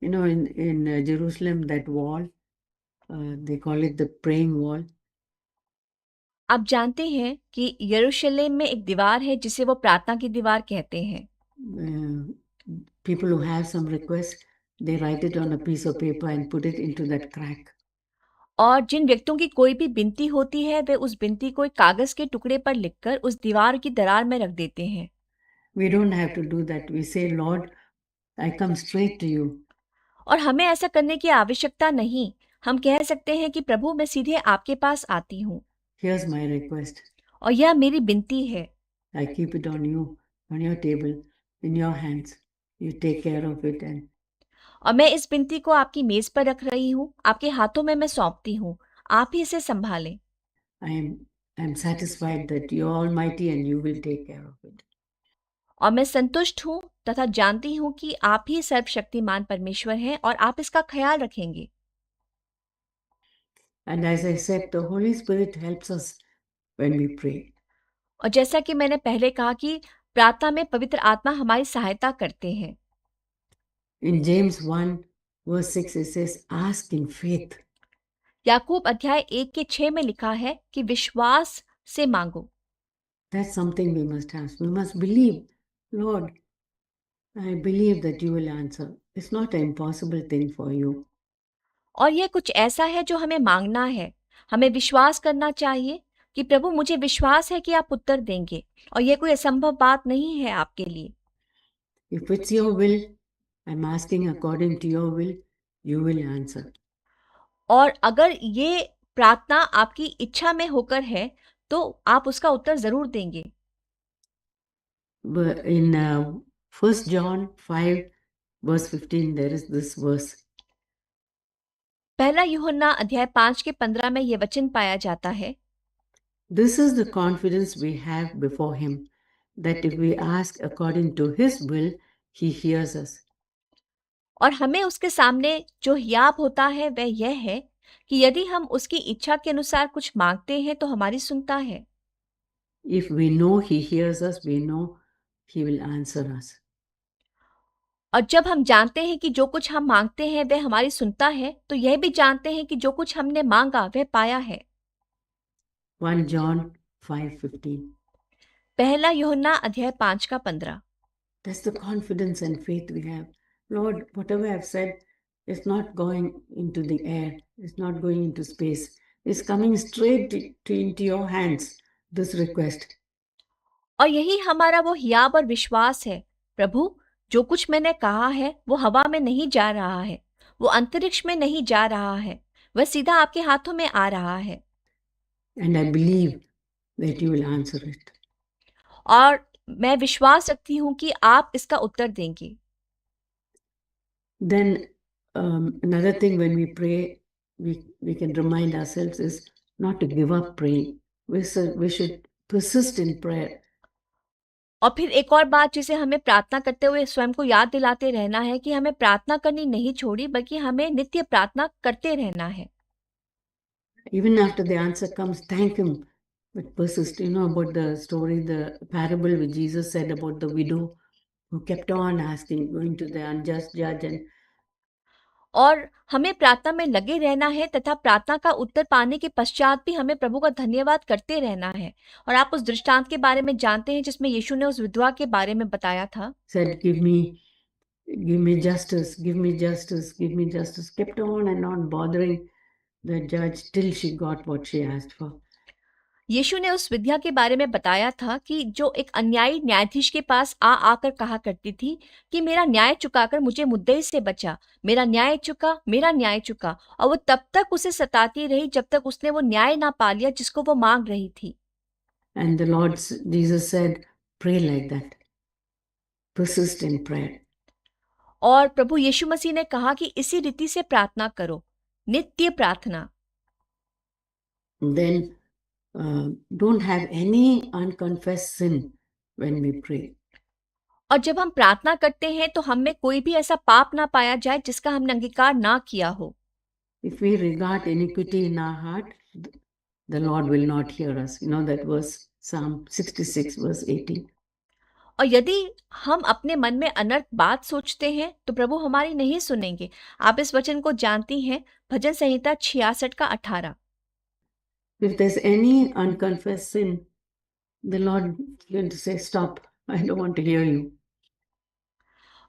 In Jerusalem, that wall, they call it the praying wall. आप जानते हैं कि यरूशलेम में एक दीवार है जिसे वो प्रार्थना की दीवार कहते हैं। People who have some request, they write it on a piece of paper and put it into that crack. और जिन व्यक्तियों की कोई भी विनती होती है वे उस विनती को एक कागज के टुकड़े पर लिखकर उस दीवार की दरार में रख देते हैं। We don't have to do that. We say, Lord, I come straight to you. और हमें ऐसा करने की आवश्यकता नहीं। हम कह सकते हैं कि प्रभु मैं सीधे आपके पास आती हूँ Here's my request. और यह मेरी विनती है। I keep it on you, on your table, in your hands. You take care of it, and और मैं इस विनती को आपकी मेज पर रख रही हूँ, आपके हाथों में मैं सौंपती हूँ, आप ही इसे संभालें। I'm satisfied that you're almighty and you will take care of it. और मैं संतुष्ट हूँ तथा जानती हूँ कि आप ही सर्वशक्तिमान परमेश्वर हैं और आप इसका ख्याल रखेंगे। And as I said, the Holy Spirit helps us when we pray. और जैसा कि मैंने पहले कहा कि प्रार्थना में पवित्र आत्मा हमारी सहायता करते हैं। In James 1 verse 6 it says, ask in faith. याकूब अध्याय 1 के 6 में लिखा है कि विश्वास से मांगो। That's something we must have. We must believe, Lord, I believe that you will answer. It's not an impossible thing for you. और यह कुछ ऐसा है जो हमें मांगना है। हमें विश्वास करना चाहिए कि प्रभु मुझे विश्वास है कि आप उत्तर देंगे और यह कोई असंभव बात नहीं है आपके लिए। If it's your will, I'm asking according to your will, you will answer. और अगर ये प्रार्थना आपकी इच्छा में होकर है तो आप उसका उत्तर जरूर देंगे। But in 1 John 5 verse 15 there is this verse. पहला यूहन्ना अध्याय 5 के 15 में यह वचन पाया जाता है। This is the confidence we have before him, that if we ask according to his will, he hears us. और हमें उसके सामने जो हियाब होता है वह यह है कि यदि हम उसकी इच्छा के अनुसार कुछ मांगते हैं तो हमारी सुनता है। If we know he hears us, we know he will answer us. और जब हम जानते हैं कि जो कुछ हम मांगते हैं वह हमारी सुनता है तो यह भी जानते हैं कि जो कुछ हमने मांगा वह पाया है। 1 John 5:15. पहला यूहन्ना अध्याय 5 का 15। That's the confidence and faith we have. Lord, whatever I've said is not going into the air, it's not going into space. It's coming straight into your hands, this request. और यही हमारा वो हियाब और विश्वास है। प्रभु जो कुछ मैंने कहा है वो हवा में नहीं जा रहा है, वो अंतरिक्ष में नहीं जा रहा है, वह सीधा आपके हाथों में आ रहा है। And I believe that you will answer it. और मैं विश्वास रखती हूँ कि आप इसका उत्तर देंगे। Then another thing when we pray, we can remind ourselves is not to give up praying. We should persist in prayer. और फिर एक और बात जिसे हमें प्रार्थना करते हुए स्वयं को याद दिलाते रहना है कि हमें प्रार्थना करनी नहीं छोड़ी बल्कि हमें नित्य प्रार्थना करते रहना है। Even after the answer comes, thank him, but persist. You know about the story, the parable which Jesus said about the widow who kept on asking, going to the unjust judge, and और हमें प्रार्थना में लगे रहना है तथा प्रार्थना का उत्तर पाने के पश्चात भी हमें प्रभु का धन्यवाद करते रहना है। और आप उस दृष्टांत के बारे में जानते हैं जिसमें यीशु ने उस विधवा के बारे में बताया था। said, give me justice, give me justice, give me justice. Kept on bothering the judge till she got what she asked for. यीशु ने उस विद्या के बारे में बताया था कि जो एक अन्यायी न्यायाधीश के पास आ आकर कहा करती थी कि मेरा न्याय चुकाकर मुझे मुद्दे से बचा, मेरा न्याय चुका, मेरा न्याय चुका। और वो तब तक उसे सताती रही जब तक उसने वो न्याय ना पा लिया जिसको वो मांग रही थी। And the Lord Jesus said, pray like that. Persist in prayer. और प्रभु यीशु मसीह ने कहा कि इसी रीति से प्रार्थना करो, नित्य प्रार्थना। Then don't have any unconfessed sin when we pray. और जब हम प्रार्थना करते हैं तो हम में कोई भी ऐसा पाप ना पाया जाए जिसका हमने अंगीकार ना किया हो। If we regard iniquity in our heart, the Lord will not hear us. You know that verse, Psalm 66 verse 18. और यदि हम अपने मन में अनर्थ बात सोचते हैं तो प्रभु हमारी नहीं सुनेंगे। आप इस वचन को जानती हैं, भजन संहिता 66 का 18। If there's any unconfessed sin, the Lord is going to say, Stop, I don't want to hear you.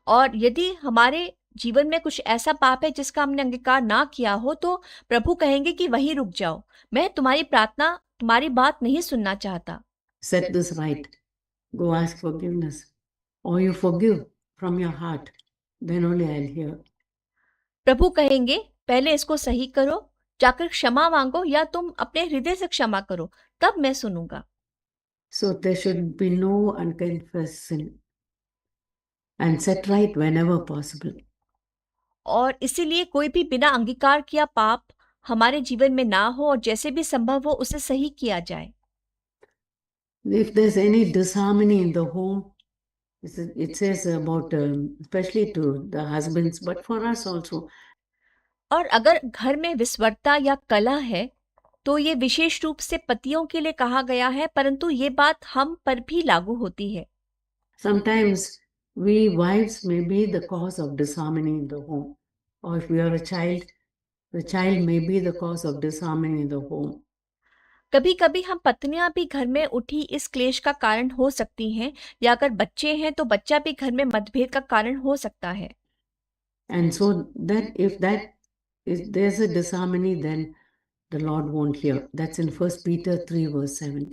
और यदि हमारे जीवन में कुछ ऐसा पाप है जिसका हमने अंगीकार ना किया हो, तो प्रभु कहेंगे कि वहीं रुक जाओ, मैं तुम्हारी प्रार्थना, तुम्हारी बात नहीं सुनना चाहता। Set this right. Go ask forgiveness. Or you forgive from your heart. Then only I'll hear. प्रभु कहेंगे पहले इसको सही करो, जाकर क्षमा मांगो, या तुम अपने हृदय से क्षमा करो, तब मैं सुनूंगा। So there should be no unconfessed sin. And set right whenever possible. और इसीलिए कोई भी बिना अंगीकार किया पाप हमारे जीवन में ना हो, और जैसे भी संभव हो उसे सही किया जाए। If there's any disharmony in the home, it says about, especially to the husbands, but for us also. और अगर घर में विस्वरता या कलह है, तो ये विशेष रूप से पतियों के लिए कहा गया है, परंतु ये बात हम पर भी लागू होती है। Sometimes we wives may be the cause of disharmony in the home. Or if we are a child, the child may be the cause of disharmony in the home. कभी कभी हम पत्नियां भी घर में उठी इस क्लेश का कारण हो सकती हैं, या अगर बच्चे हैं तो बच्चा भी घर में मतभेद का कारण हो सकता है। And so that if there's a disharmony, then the Lord won't hear. That's in 1 Peter 3 verse 7.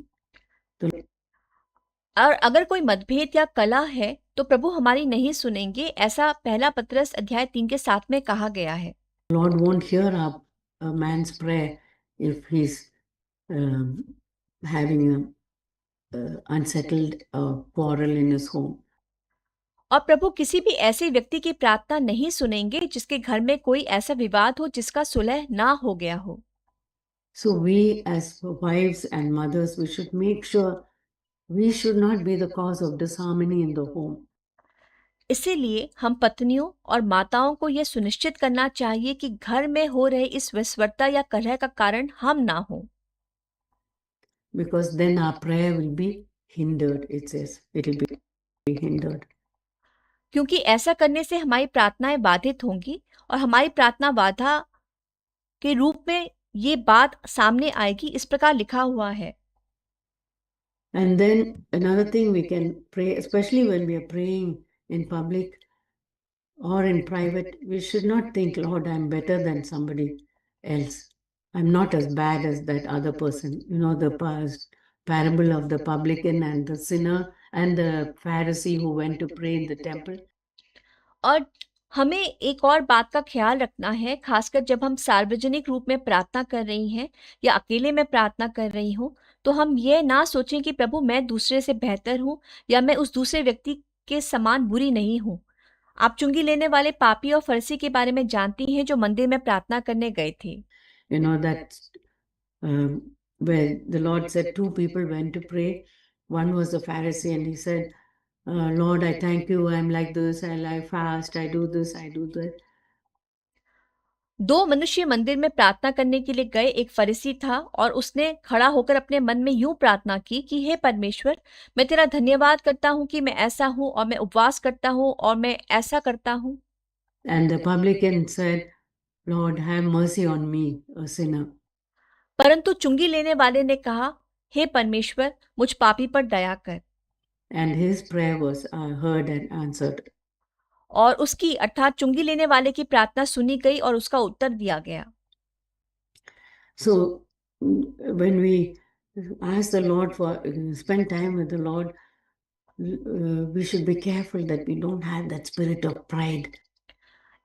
और अगर कोई मतभेद या कलह है तो प्रभु हमारी नहीं सुनेंगे, ऐसा पहला पत्रस अध्याय 3 के 7 में कहा गया है। Lord won't hear a man's prayer if he's having a unsettled quarrel in his home. और प्रभु किसी भी ऐसे व्यक्ति की प्रार्थना नहीं सुनेंगे जिसके घर में कोई ऐसा विवाद हो जिसका सुलह ना हो गया हो। So we as wives and mothers, we should make sure we should not be the cause of disharmony in the home. इसीलिए हम पत्नियों और माताओं को यह सुनिश्चित करना चाहिए कि घर में हो रहे इस विस्वरता या कलह का कारण हम ना हो। Because then our prayer will be hindered, it says. It will be hindered. क्योंकि ऐसा करने से हमारी प्रार्थनाएं बाधित होंगी, और हमारी प्रार्थना बाधा के रूप में ये बात सामने आएगी। इस प्रकार लिखा हुआ है। And then another thing we can pray, especially when we are praying in public or in private, we should not think, Lord, I'm better than somebody else. I'm not as bad as that other person. You know, the parable of the publican and the sinner and the Pharisee who went to pray in the temple. और हमें एक और बात का ख्याल रखना है, खासकर जब हम सार्वजनिक रूप में प्रार्थना कर रही हैं या अकेले में प्रार्थना कर रही हूँ, तो हम ये ना सोचें कि प्रभु मैं दूसरे से बेहतर हूँ, या मैं उस दूसरे व्यक्ति के समान बुरी नहीं हूँ। आप चुंगी लेने वाले पापी और फरीसी के बारे में जानती हैं जो मंदिर में प्रार्थना करने गए थे। You know that where the Lord said 2 people went to pray. One was the Pharisee and he said, Lord, I thank you. I'm like this. I fast. I do this. I do that. दो मनुष्य मंदिर में प्रार्थना करने के लिए गए। एक फरीसी था और उसने खड़ा होकर अपने मन में यूं प्रार्थना की कि हे परमेश्वर, मैं तेरा धन्यवाद करता हूँ कि मैं ऐसा हूँ, और मैं उपवास करता हूँ, और मैं ऐसा करता हूँ। And the publican said, Lord, have mercy on me, a sinner. परंतु चुंगी लेने वाले ने कहा, हे परमेश्वर, मुझ पापी पर दया कर। And his prayer was heard and answered. और उसकी अर्थात चुंगी लेने वाले की प्रार्थना सुनी गई और उसका उत्तर दिया गया। So when we ask the Lord for spend time with the Lord, we should be careful that we don't have that spirit of pride.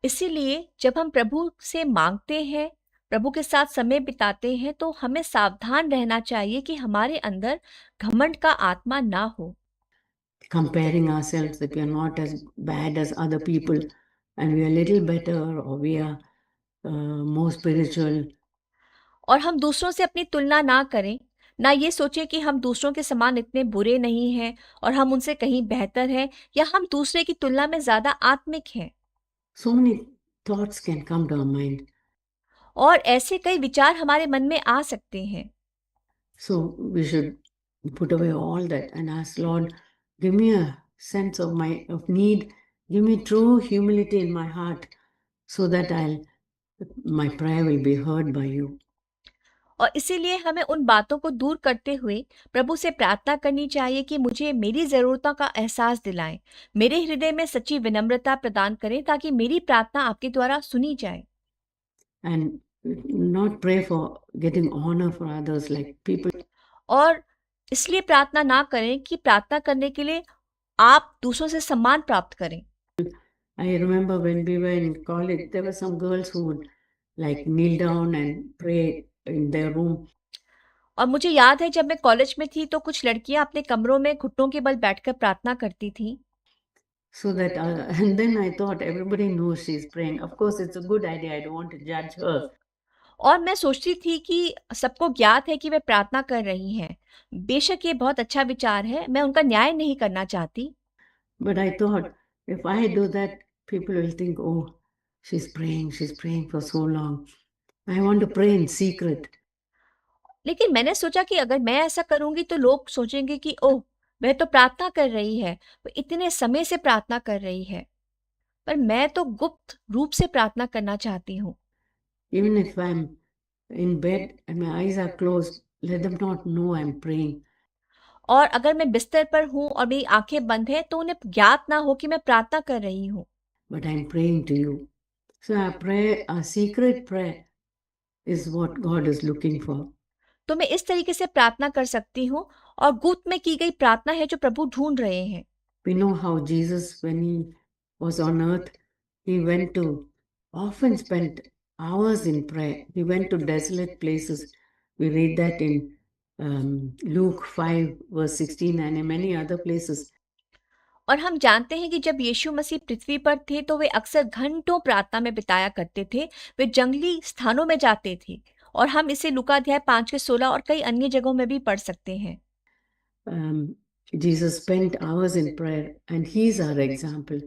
इसीलिए जब हम प्रभु से मांगते हैं, प्रभु के साथ समय बिताते हैं, तो हमें सावधान रहना चाहिए कि हमारे अंदर घमंड का आत्मा ना हो। Comparing ourselves that we are not as bad as other people and we are little better or we are more spiritual. और हम दूसरों से अपनी तुलना ना करें, ना ये सोचें कि हम दूसरों के समान इतने बुरे नहीं हैं और हम उनसे कहीं बेहतर हैं, या हम दूसरे की तुलना में ज़्यादा आत्मिक हैं। So many thoughts can come to our mind. और ऐसे कई विचार हमारे मन में आ सकते हैं। So we should put away all that and ask, Lord, give me a sense of need. Give me true humility in my heart so that my prayer will be heard by you. और इसीलिए हमें उन बातों को दूर करते हुए प्रभु से प्रार्थना करनी चाहिए कि मुझे मेरी ज़रूरतों का एहसास दिलाएं, मेरे हृदय में सच्ची विनम्रता प्रदान करें ताकि मेरी प्रार्थना आपके द्वारा सुनी जाए। And not pray for getting honor for others, like people. और इसलिए प्रार्थना ना करें कि प्रार्थना करने के लिए आप दूसरों से सम्मान प्राप्त करें। I remember when we were in college, there were some girls who would like kneel down and pray in their room. और मुझे याद है जब मैं कॉलेज में थी तो कुछ लड़कियां अपने कमरों में घुटनों के बल बैठकर प्रार्थना करती थीं। So that, and then I thought everybody knows she's praying. Of course, it's a good idea. I don't want to judge her. और मैं सोचती थी कि सबको ज्ञात है कि वे प्रार्थना कर रही हैं। बेशक ये बहुत अच्छा विचार है, मैं उनका न्याय नहीं करना चाहती। But I thought if I do that, people will think, oh, she's praying for so long. I want to pray in secret. लेकिन मैंने सोचा कि अगर मैं ऐसा करूँगी तो लोग सोचेंगे कि ओह! वह तो प्रार्थना कर रही है, वो इतने समय से प्रार्थना कर रही है। पर मैं तो गुप्त रूप से प्रार्थना करना चाहती हूँ। Even if I'm in bed and my eyes are closed, let them not know I'm praying. और अगर मैं बिस्तर पर हूँ और मेरी आँखें बंद हैं तो उन्हें ज्ञात ना हो कि मैं प्रार्थना कर रही हूँ। But I'm praying to you. So our secret prayer is what God is looking for. तो मैं इस तरीके से प्रार्थना कर सकती हूँ और गुप्त में की गई प्रार्थना है जो प्रभु ढूँढ रहे हैं। We know how Jesus, when he was on earth, he often spent hours in prayer. He went to desolate places. We read that in Luke 5, verse 16, and in many other places. और हम जानते हैं कि जब यीशु मसीह पृथ्वी पर थे तो वे अक्सर घंटों प्रार्थना में बिताया करते थे। वे जंगली स्थानों में जाते थे और हम इसे लूका अध्याय 5 के 16 और कई अन्य जगहों में भी पढ़ सकते हैं। Um, Jesus spent hours in prayer, and he's our example.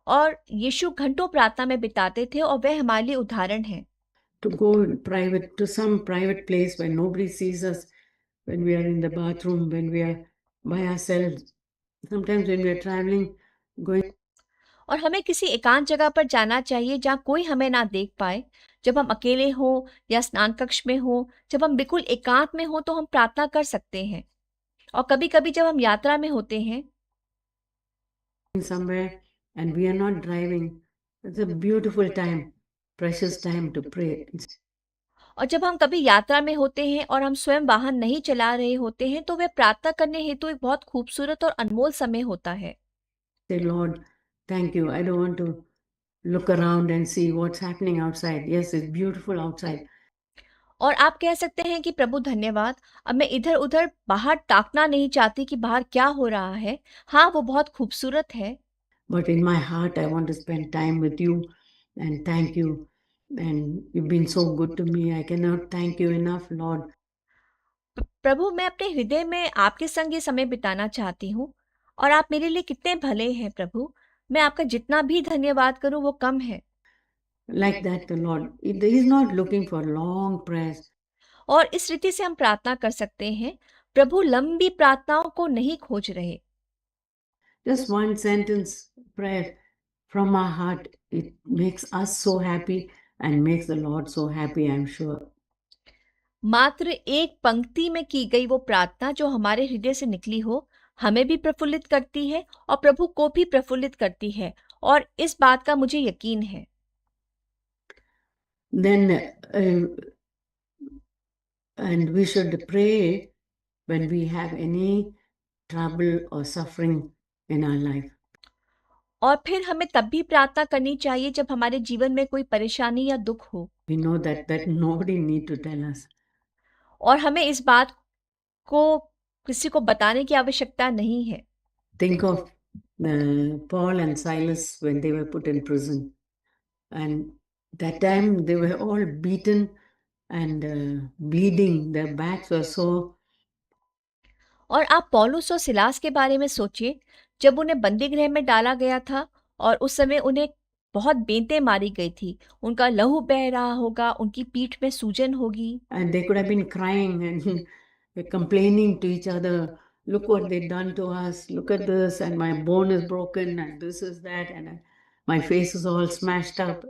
और यीशु घंटों प्रार्थना में बिताते थे और वह हमारे लिए उदाहरण हैं। To go to some private place where nobody sees us, when we are in the bathroom, when we are by ourselves, sometimes when we are traveling, going. और हमें किसी एकांत जगह पर जाना चाहिए जहाँ कोई हमें ना देख पाए। जब हम अकेले हों या स्नान कक्ष में हों, जब हम बिल्कुल एकांत में हों तो हम प्रार्थना कर सकते हैं। और कभी-कभी जब हम यात्रा में होते हैं somewhere and we are not driving, it's a beautiful time, precious time to pray. और जब हम कभी यात्रा में होते हैं और हम स्वयं वाहन नहीं चला रहे होते हैं तो वह प्रार्थना करने हेतु एक बहुत खूबसूरत और अनमोल समय होता है। Say, Lord, thank you. I don't want to look around and see what's happening outside. Yes, it's beautiful outside. और आप कह सकते हैं कि प्रभु धन्यवाद, अब मैं इधर-उधर बाहर ताकना नहीं चाहती कि बाहर क्या हो रहा है। हाँ, वो बहुत खूबसूरत है। But in my heart, I want to spend time with you and thank you. And you've been so good to me. I cannot thank you enough, Lord. प्रभु, मैं अपने हृदय में आपके संग ये समय बिताना चाहती हूँ और आप मेरे लिए कितने भले हैं प्रभु। मैं आपका जितना भी धन्यवाद करूँ वो कम है। Like that, the Lord, He's not looking for long prayers. और इस रीति से हम प्रार्थना कर सकते हैं। प्रभु लंबी प्रार्थनाओं को नहीं खोज रहे। Just one sentence prayer from our heart, it makes us so happy and makes the Lord so happy, I'm sure. मात्र एक पंक्ति में की गई वो प्रार्थना जो हमारे हृदय से निकली हो, हमें भी प्रफुल्लित करती है और प्रभु को भी प्रफुल्लित करती है और इस बात का मुझे यकीन है। Then, and we should pray when we have any trouble or suffering in our life. और फिर हमें तब भी प्रार्थना करनी चाहिए जब हमारे जीवन में कोई परेशानी या दुख हो। We know that nobody need to tell us. और हमें इस बात को किसी को बताने की आवश्यकता नहीं है। Think of Paul and Silas when they were put in prison. And that time they were all beaten and bleeding. Their backs were sore. और आप पौलुस और सिलास के बारे में सोचिए, जब उन्हें बंदी गृह में डाला गया था और उस समय उन्हें बहुत बेंतें मारी गई थी। उनका लहू बह रहा होगा, उनकी पीठ में सूजन होगी। And they could have been crying and complaining to each other. look what they've done to us, look at this, and my bone is broken, and this is that, and my face is all smashed up.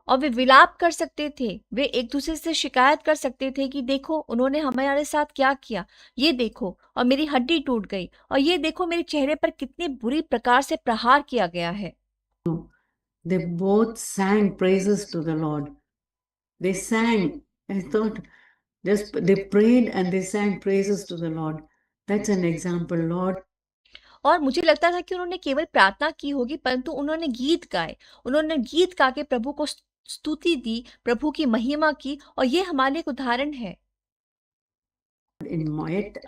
और वे विलाप कर सकते थे, वे एक दूसरे से शिकायत कर सकते थे कि देखो उन्होंने हमारे साथ क्या किया, ये देखो और मेरी हड्डी टूट गई, और ये देखो मेरे चेहरे पर कितनी बुरी प्रकार से प्रहार किया गया है। They both sang praises to the Lord. They sang, I thought, they prayed and they sang praises to the Lord. That's an example, Lord. और मुझे लगता था कि उन्होंने केवल प्रार्थना की होगी, परंतु उन्होंने गीत गाए, उन्होंने गीत गा के प्रभु को स्तुति दी, प्रभु की महिमा की, और ये हमारे लिए एक उदाहरण है। In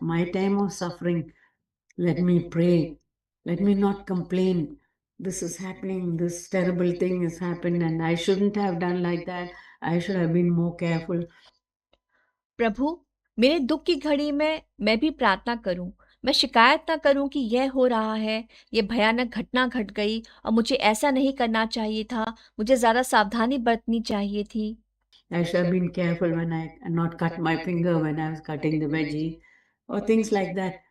my time of suffering, let me pray, let me not complain. This is happening, this terrible thing has happened, and I shouldn't have done like that. I should have been more careful. प्रभु, मेरे दुख की घड़ी में मैं भी प्रार्थना करूं, मैं शिकायत ना करूं कि यह हो रहा है, ये भयानक घटना घट गई और मुझे ऐसा नहीं करना चाहिए था, मुझे ज़्यादा सावधानी बरतनी चाहिए थी। I should have been careful when I not cut my finger when I was cutting the veggie, or things like that.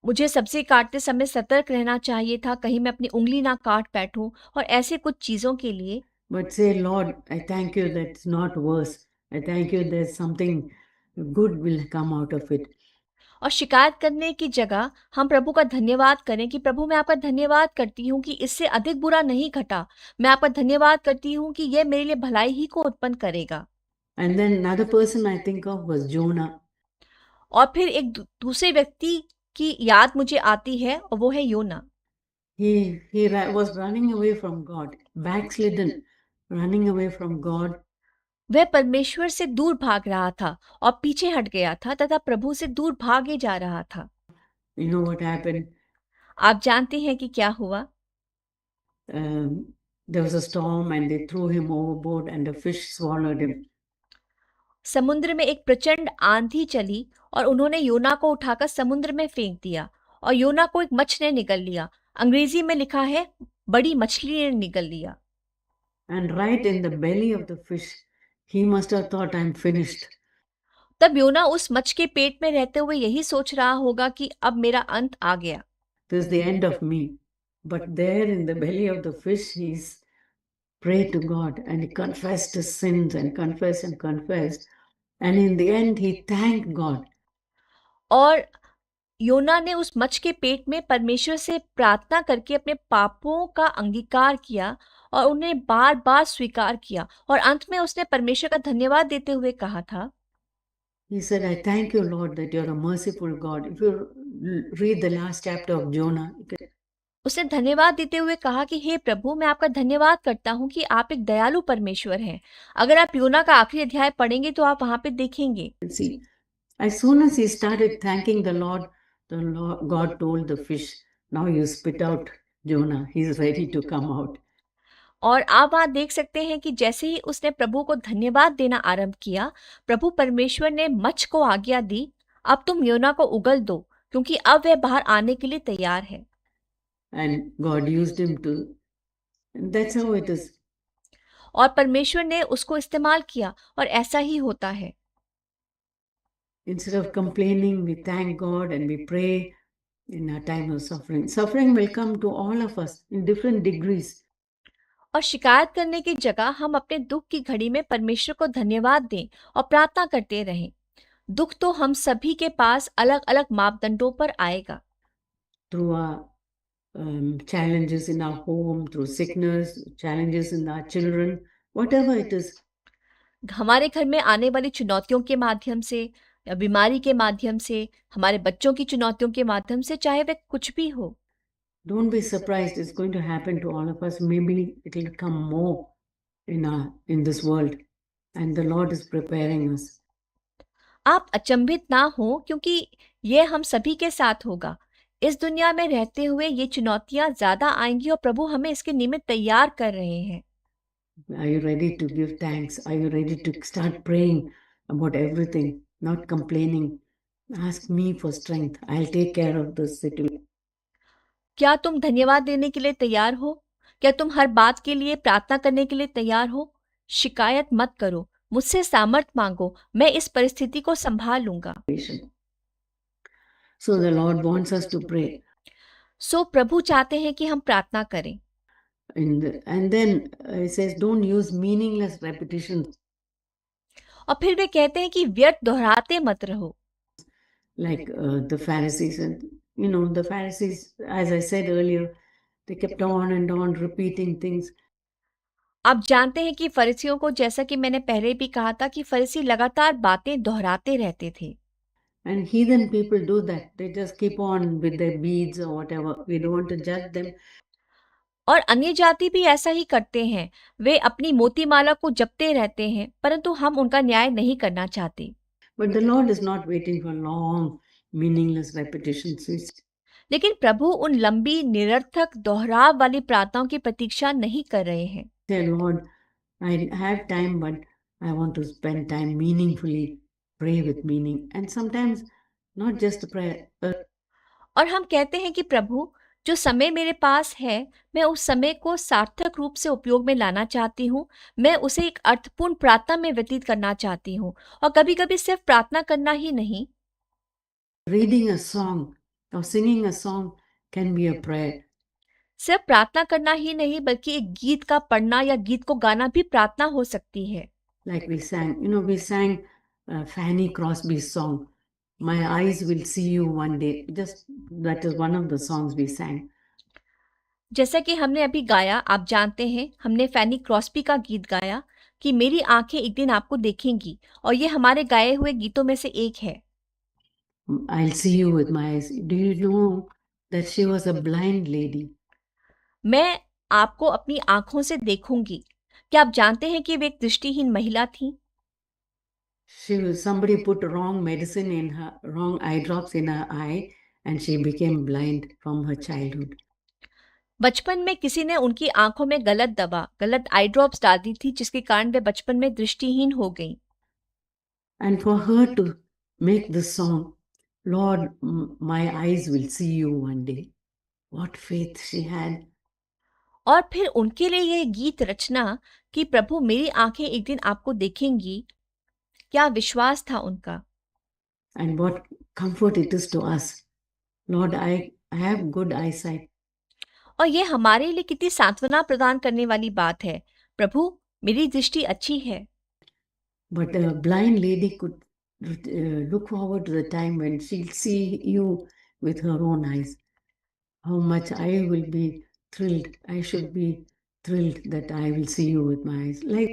मुझे सब्ज़ी काटते समय सतर्क रहना चाहिए था, कहीं मैं अपनी उँगली ना काट बैठूं, और ऐसे कुछ चीज़ों के लिए। But say, Lord, I thank you that it's not worse. I thank you there's something good will come out of it. और शिकायत करने की जगह हम प्रभु का धन्यवाद करें कि प्रभु, मैं आपका धन्यवाद करती हूँ कि इससे अधिक बुरा नहीं घटा। मैं आपका धन्यवाद करती हूँ कि यह मेरे लिए भलाई ही को उत्पन्न करेगा। And then another person I think of was Jonah. और फिर एक दूसरे व्यक्ति की याद मुझे आती है, और वो है योना। He was running away from God, backslidden, running away from God. वह परमेश्वर से दूर भाग रहा था और पीछे हट गया था तथा प्रभु से दूर भागे जा रहा था। You know what happened? आप जानते हैं कि क्या हुआ? There was a storm and they threw him overboard and a fish swallowed him. समुद्र में एक प्रचंड आंधी चली और उन्होंने योना को उठाकर समुद्र में फेंक दिया, और योना को एक मच्छ ने निगल लिया। अंग्रेजी में लिखा है, बड़ी मछली ने निगल लिया। And right in the belly of the fish, he must have thought, I'm finished. तब योना उस मच्छ के पेट में रहते हुए यही सोच रहा होगा कि अब मेरा अंत आ गया। This is the end of me. But there in the belly of the fish, he's prayed to God and he confessed his sins and confessed and confessed. And in the end, he thanked God. और योना ने उस मच्छ के पेट में परमेश्वर से प्रार्थना करके अपने पापों का अंगीकार किया और उन्हें बार बार स्वीकार किया, और अंत में उसने परमेश्वर का धन्यवाद देते हुए कहा था, He said, I thank you, Lord, that you're a merciful God. If you read the last chapter of Jonah, उसने धन्यवाद देते हुए कहा कि हे प्रभु, मैं आपका धन्यवाद करता हूँ कि आप एक दयालु परमेश्वर हैं। अगर आप योना का आखिरी अध्याय पढ़ेंगे तो आप वहां पे देखेंगे। see, as soon as he started thanking the Lord, God told the fish, now you spit out Jonah. He's ready to come out. और आप वहां देख सकते हैं कि जैसे ही उसने प्रभु को धन्यवाद देना आरंभ किया, प्रभु परमेश्वर ने मच्छ को आज्ञा दी, अब तुम योना को उगल दो, क्योंकि अब वह बाहर आने के लिए तैयार है। And God used him to, and that's how it is. और परमेश्वर ने उसको इस्तेमाल किया, और ऐसा ही होता है। Instead of complaining, we thank God and we pray in our time of suffering. Suffering will come to all of us in different degrees. और शिकायत करने की जगह हम अपने दुख की घड़ी में परमेश्वर को धन्यवाद दें और प्रार्थना करते रहें। दुख तो हम सभी के पास अलग अलग मापदंडों पर आएगा। Through our challenges in our home, through sickness, challenges in our children, whatever it is. हमारे घर में आने वाली चुनौतियों के माध्यम से या बीमारी के माध्यम से, हमारे बच्चों की चुनौतियों के माध्यम से, चाहे वह कुछ भी हो। Don't be surprised, it's going to happen to all of us. Maybe it will come more in this world, and the Lord is preparing us. आप अचंभित ना हो, क्योंकि ये हम सभी के साथ होगा। इस दुनिया में रहते हुए ये चुनौतियां ज्यादा आएंगी और प्रभु हमें इसके निमित्त तैयार कर रहे हैं। Are you ready to give thanks? Are you ready to start praying about everything, not complaining? Ask me for strength. I'll take care of this situation. क्या तुम धन्यवाद देने के लिए तैयार हो? क्या तुम हर बात के लिए प्रार्थना करने के लिए तैयार हो? शिकायत मत करो, मुझसे सामर्थ मांगो, मैं इस परिस्थिति को संभाल लूंगा। So the Lord wants us to pray. सो प्रभु चाहते हैं कि हम प्रार्थना करें। And then he says, don't use meaningless repetitions और फिर वे कहते हैं कि व्यर्थ दोहराते मत रहो। like the Pharisees. And the Pharisees, as I said earlier, they kept on and on repeating things. आप जानते हैं कि फरीसियों को, जैसा कि मैंने पहले भी कहा था, कि फरीसी लगातार बातें दोहराते रहते थे। And heathen people do that. They just keep on with their beads or whatever. We don't want to judge them. और अन्य जाति भी ऐसा ही करते हैं। वे अपनी मोतीमाला को जपते रहते हैं, परंतु हम उनका न्याय नहीं करना चाहते। But the Lord is not waiting for long, meaningless repetitions. He लेकिन प्रभु उन लंबी निरर्थक दोहराव वाली प्रार्थनाओं की प्रतीक्षा नहीं कर रहे हैं। said, Lord, I have time, but I want to spend time meaningfully, pray with meaning. And sometimes not just a prayer, और हम कहते हैं कि प्रभु, जो समय मेरे पास है, मैं उस समय को सार्थक रूप से उपयोग में लाना चाहती हूँ। मैं उसे एक अर्थपूर्ण प्रार्थना में व्यतीत करना चाहती हूँ। और कभी-कभी सिर्फ प्रार्थना करना ही नहीं, reading a song or singing a song can be a prayer. सिर्फ प्रार्थना करना ही नहीं, बल्कि एक गीत का पढ़ना या गीत को गाना भी प्रार्थना हो सकती है। Like we sang Fanny Crosby's song, My Eyes Will See You One Day. Just that is one of the songs we sang. जैसा कि हमने अभी गाया, आप जानते हैं, हमने फैनी क्रॉस्बी का गीत गाया कि मेरी आंखें एक दिन आपको देखेंगी, और ये हमारे गाए हुए गीतों में से एक है। I'll see you with my eyes. Do you know that she was a blind lady? मैं आपको अपनी आंखों से देखूंगी। क्या आप जानते हैं कि वे एक दृष्टिहीन महिला थी? Somebody put wrong eye drops in her eye, and she became blind from her childhood. बचपन में किसी ने उनकी आंखों में गलत आई ड्रॉप्स डाल दी थी, जिसके कारण वे बचपन में दृष्टिहीन हो गई। And for her to make this song, Lord, my eyes will see you one day. What faith she had. और फिर उनके लिए यह गीत रचना कि प्रभु, मेरी आंखें एक दिन आपको देखेंगी, क्या विश्वास था उनका। And what comfort it is to us. Lord, I have good eyesight. और ये हमारे लिए कितनी सांत्वना प्रदान करने वाली बात है। प्रभु, मेरी दृष्टि अच्छी है। But a blind lady could look forward to the time when she'll see you with her own eyes. How much I will be thrilled. I should be thrilled that I will see you with my eyes.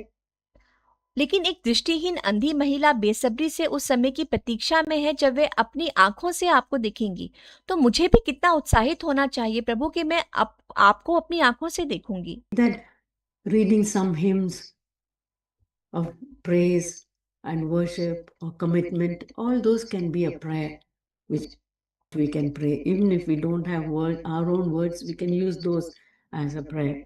लेकिन एक दृष्टिहीन अंधी महिला बेसब्री से उस समय की प्रतीक्षा में है जब वे अपनी आंखों से आपको देखेंगी। तो मुझे भी कितना उत्साहित होना चाहिए प्रभु कि मैं आपको अपनी आंखों से देखूंगी। That reading some hymns of praise and worship or commitment, all those can be a prayer which we can pray. Even if we don't have our own words, we can use those as a prayer.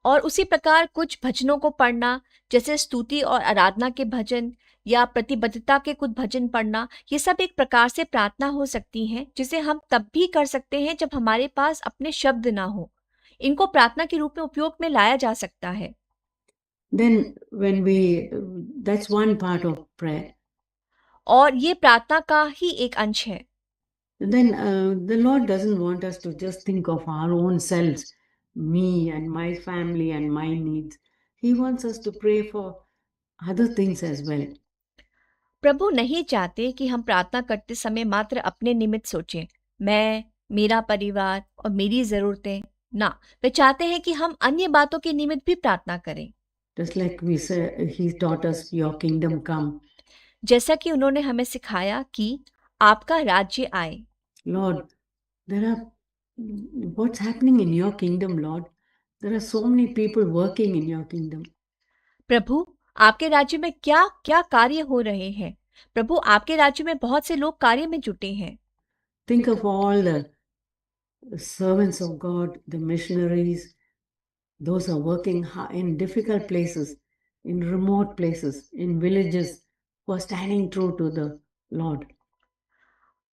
और उसी प्रकार कुछ भजनों को पढ़ना, जैसे स्तुति और आराधना के भजन या प्रतिबद्धता के कुछ भजन पढ़ना, ये सब एक प्रकार से प्रार्थना हो सकती हैं, जिसे हम तब भी कर सकते हैं जब हमारे पास अपने शब्द ना हो। इनको प्रार्थना के रूप में उपयोग में लाया जा सकता है। Then that's one part of prayer. और ये प्रार्थना का ही एक अंश है। Then the Lord doesn't want us to just think of our own selves, me and my family and my needs. He wants us to pray for other things as well. प्रभु नहीं चाहते कि हम प्रार्थना करते समय मात्र अपने निमित्त सोचें, मैं, मेरा परिवार और मेरी जरूरतें। ना, वे चाहते हैं कि हम अन्य बातों के निमित्त भी प्रार्थना करें। Just like He taught us, your kingdom come. जैसा कि उन्होंने हमें सिखाया कि आपका राज्य आए। Lord, what's happening in your kingdom, Lord? There are so many people working in your kingdom. प्रभु, आपके राज्य में क्या क्या कार्य हो रहे हैं। प्रभु, आपके राज्य में बहुत से लोग कार्य में जुटे हैं। Think of all the servants of God, the missionaries, those are working in difficult places, in remote places, in villages, who are standing true to the Lord.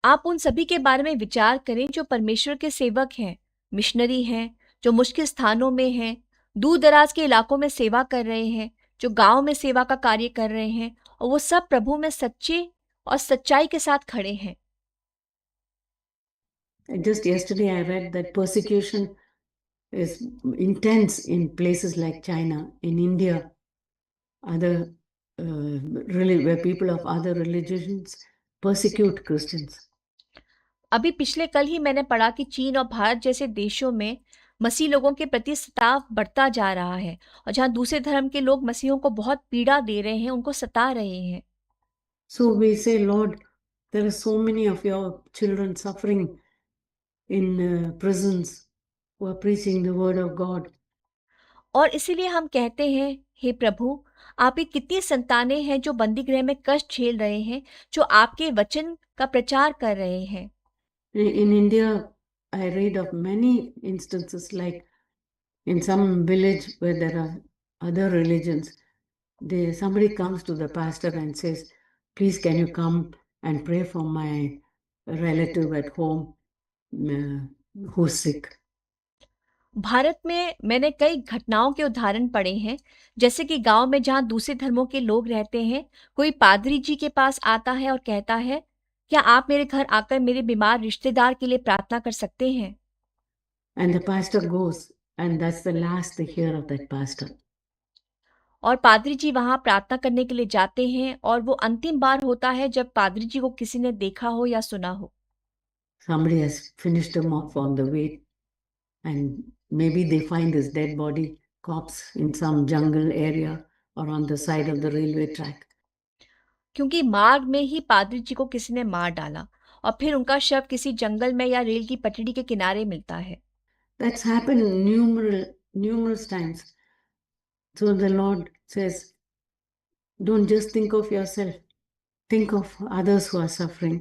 आप उन सभी के बारे में विचार करें जो परमेश्वर के सेवक हैं, मिशनरी हैं, जो मुश्किल स्थानों में हैं, दूर दराज के इलाकों में सेवा कर रहे हैं, जो गांव में सेवा का कार्य कर रहे हैं, और वो सब प्रभु में सच्चे और सच्चाई के साथ खड़े हैं। Just yesterday, I read that persecution is intense in places like China, in India, other really where people of other religions persecute Christians. अभी पिछले कल ही मैंने पढ़ा कि चीन और भारत जैसे देशों में मसीह लोगों के प्रति सताव बढ़ता जा रहा है और जहाँ दूसरे धर्म के लोग मसीहों को बहुत पीड़ा दे रहे हैं, उनको सता रहे हैं। So we say, Lord, there are so many of your children suffering in prisons who are preaching the word of God. और इसीलिए हम कहते हैं, हे प्रभु, आपकी कितनी संतानें हैं जो बंदी गृह में कष्ट झेल रहे हैं, जो आपके वचन का प्रचार कर रहे हैं। In India, I read of many instances like in some village where there are other religions, somebody comes to the pastor and says, please can you come and pray for my relative at home who's sick. Bharat में मैंने कई घटनाओं के उदाहरण पढ़े हैं, जैसे कि गांव में जहां दूसरे धर्मों के लोग रहते हैं, कोई पादरी जी के पास आता है और कहता है, क्या आप मेरे घर आकर मेरे बीमार रिश्तेदार के लिए प्रार्थना कर सकते हैं? And the pastor goes, and that's the last they hear of that pastor. और पादरी जी वहां प्रार्थना करने के लिए जाते हैं और वो अंतिम बार होता है जब पादरी जी को किसी ने देखा हो या सुना हो। Somebody has finished him off on the way, and maybe they find his dead body, corpse in some jungle area or on the side of the railway track. क्योंकि मार्ग में ही पादरी जी को किसी ने मार डाला और फिर उनका शव किसी जंगल में या रेल की पटरी के किनारे मिलता है। That's happened numerous times. So the Lord says, don't just think of yourself, think of others who are suffering.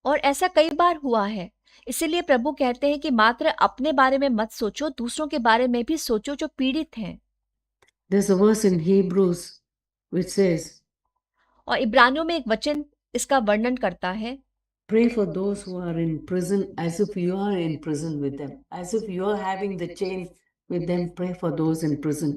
और ऐसा कई बार हुआ है। इसीलिए प्रभु कहते हैं कि मात्र अपने बारे में मत सोचो, दूसरों के बारे में भी सोचो जो पीड़ित हैं। There's a verse in Hebrews which says, और इब्रानियों में एक वचन इसका वर्णन करता है, pray for those who are in prison as if you are in prison with them. As if you are having the chain with them, pray for those in prison.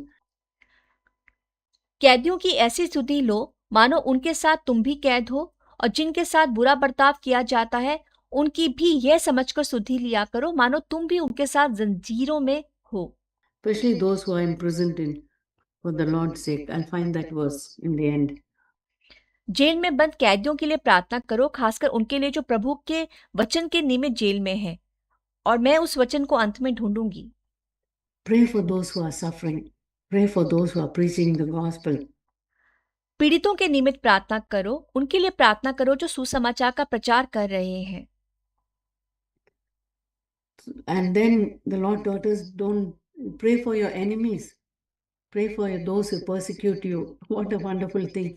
कैदियों की ऐसी स्तुति लो मानो उनके साथ तुम भी कैद हो, और जिनके साथ बुरा बर्ताव किया जाता है उनकी भी यह समझकर सुधि लिया करो मानो तुम भी उनके साथ जंजीरों में हो। Especially those who are imprisoned for the Lord's sake. I'll find that verse in the end. Jail में बंद कैदियों के लिए प्रार्थना करो, खासकर उनके लिए जो प्रभु के वचन के निमित्त जेल में है, और मैं उस वचन को अंत में ढूंढूंगी। Pray for those who are suffering. Pray for those who are preaching the gospel. पीड़ितों के निमित्त प्रार्थना करो, उनके लिए प्रार्थना करो जो सुसमाचार का प्रचार कर रहे हैं। And then the Lord taught us, don't pray for your enemies. Pray for those who persecute you. What a wonderful thing.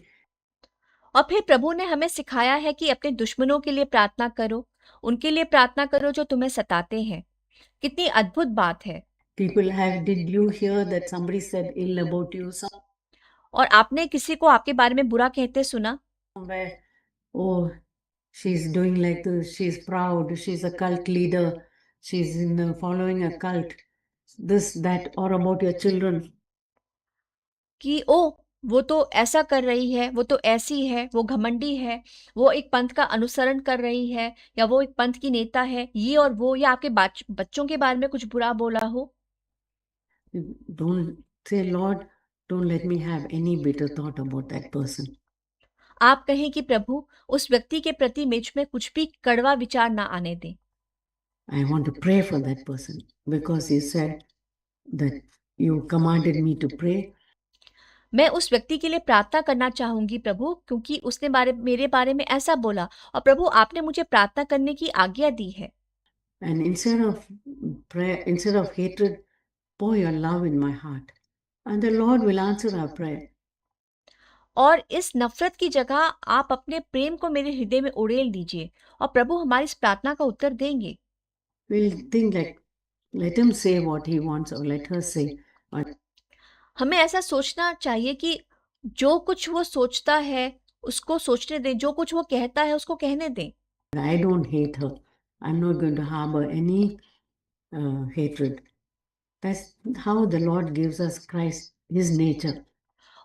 और फिर प्रभु ने हमें सिखाया है कि अपने दुश्मनों के लिए प्रार्थना करो, उनके लिए प्रार्थना करो जो तुम्हें सताते हैं। कितनी अद्भुत बात है। Did you hear that somebody said ill about you और आपने किसी को आपके बारे में बुरा कहते सुना? somewhere? Oh, she's doing like this, she's proud, she's a cult leader, she's following a cult, this, that, or about your children. कि ओ, वो तो ऐसा कर रही है, वो तो ऐसी है, वो घमंडी है, वो एक पंथ का अनुसरण कर रही है, या वो एक पंथ की नेता है, ये और वो, या आपके बच्चों के बारे में कुछ बुरा बोला हो। Don't say, Lord, don't let me have any bitter thought about that person. आप कहें कि प्रभु, उस व्यक्ति के प्रति मुझ में कुछ भी कड़वा विचार ना आने दें। I want to pray for that person because you said that you commanded me to pray. मैं उस व्यक्ति के लिए प्रार्थना करना चाहूंगी प्रभु, क्योंकि उसने मेरे बारे में ऐसा बोला, और प्रभु आपने मुझे प्रार्थना करने की आज्ञा दी है। And instead of hatred, pour your love in my heart, and the Lord will answer our prayer. और इस नफरत की जगह आप अपने प्रेम को मेरे हृदय में उड़ेल दीजिए, और प्रभु हमारी इस प्रार्थना का उत्तर देंगे। We'll think like, let him say what he wants or let her say. But हमें ऐसा सोचना चाहिए कि जो कुछ वो सोचता है उसको सोचने दें, जो कुछ वो कहता है उसको कहने दें। I don't hate her. I'm not going to harbor any hatred. That's how the Lord gives us Christ, his nature.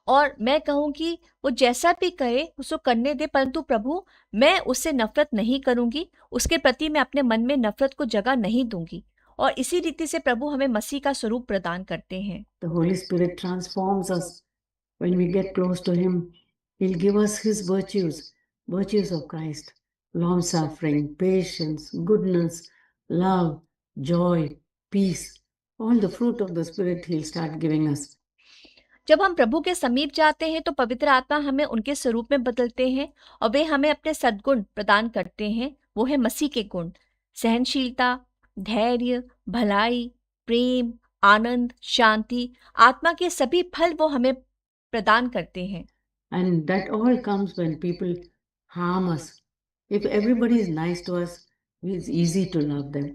और मैं कहूँ कि वो जैसा भी करे उसको करने दे, परंतु प्रभु मैं उससे नफ़रत नहीं करूँगी, उसके प्रति मैं अपने मन में नफ़रत को जगह नहीं दूँगी। और इसी रीति से प्रभु हमें मसीह का स्वरूप प्रदान करते हैं। The Holy Spirit transforms us when we get close to Him. He'll give us His virtues, virtues of Christ, long suffering, patience, goodness, love, joy, peace. All the fruit of the Spirit He'll start giving us. जब हम प्रभु के समीप जाते हैं तो पवित्र आत्मा हमें उनके स्वरूप में बदलते हैं और वे हमें अपने सद्गुण प्रदान करते हैं। वो है मसीह के गुण, सहनशीलता, धैर्य, भलाई, प्रेम, आनंद, शांति, आत्मा के सभी फल वो हमें प्रदान करते हैं। And that all comes when people harm us. If everybody is nice to us, it's easy to love them.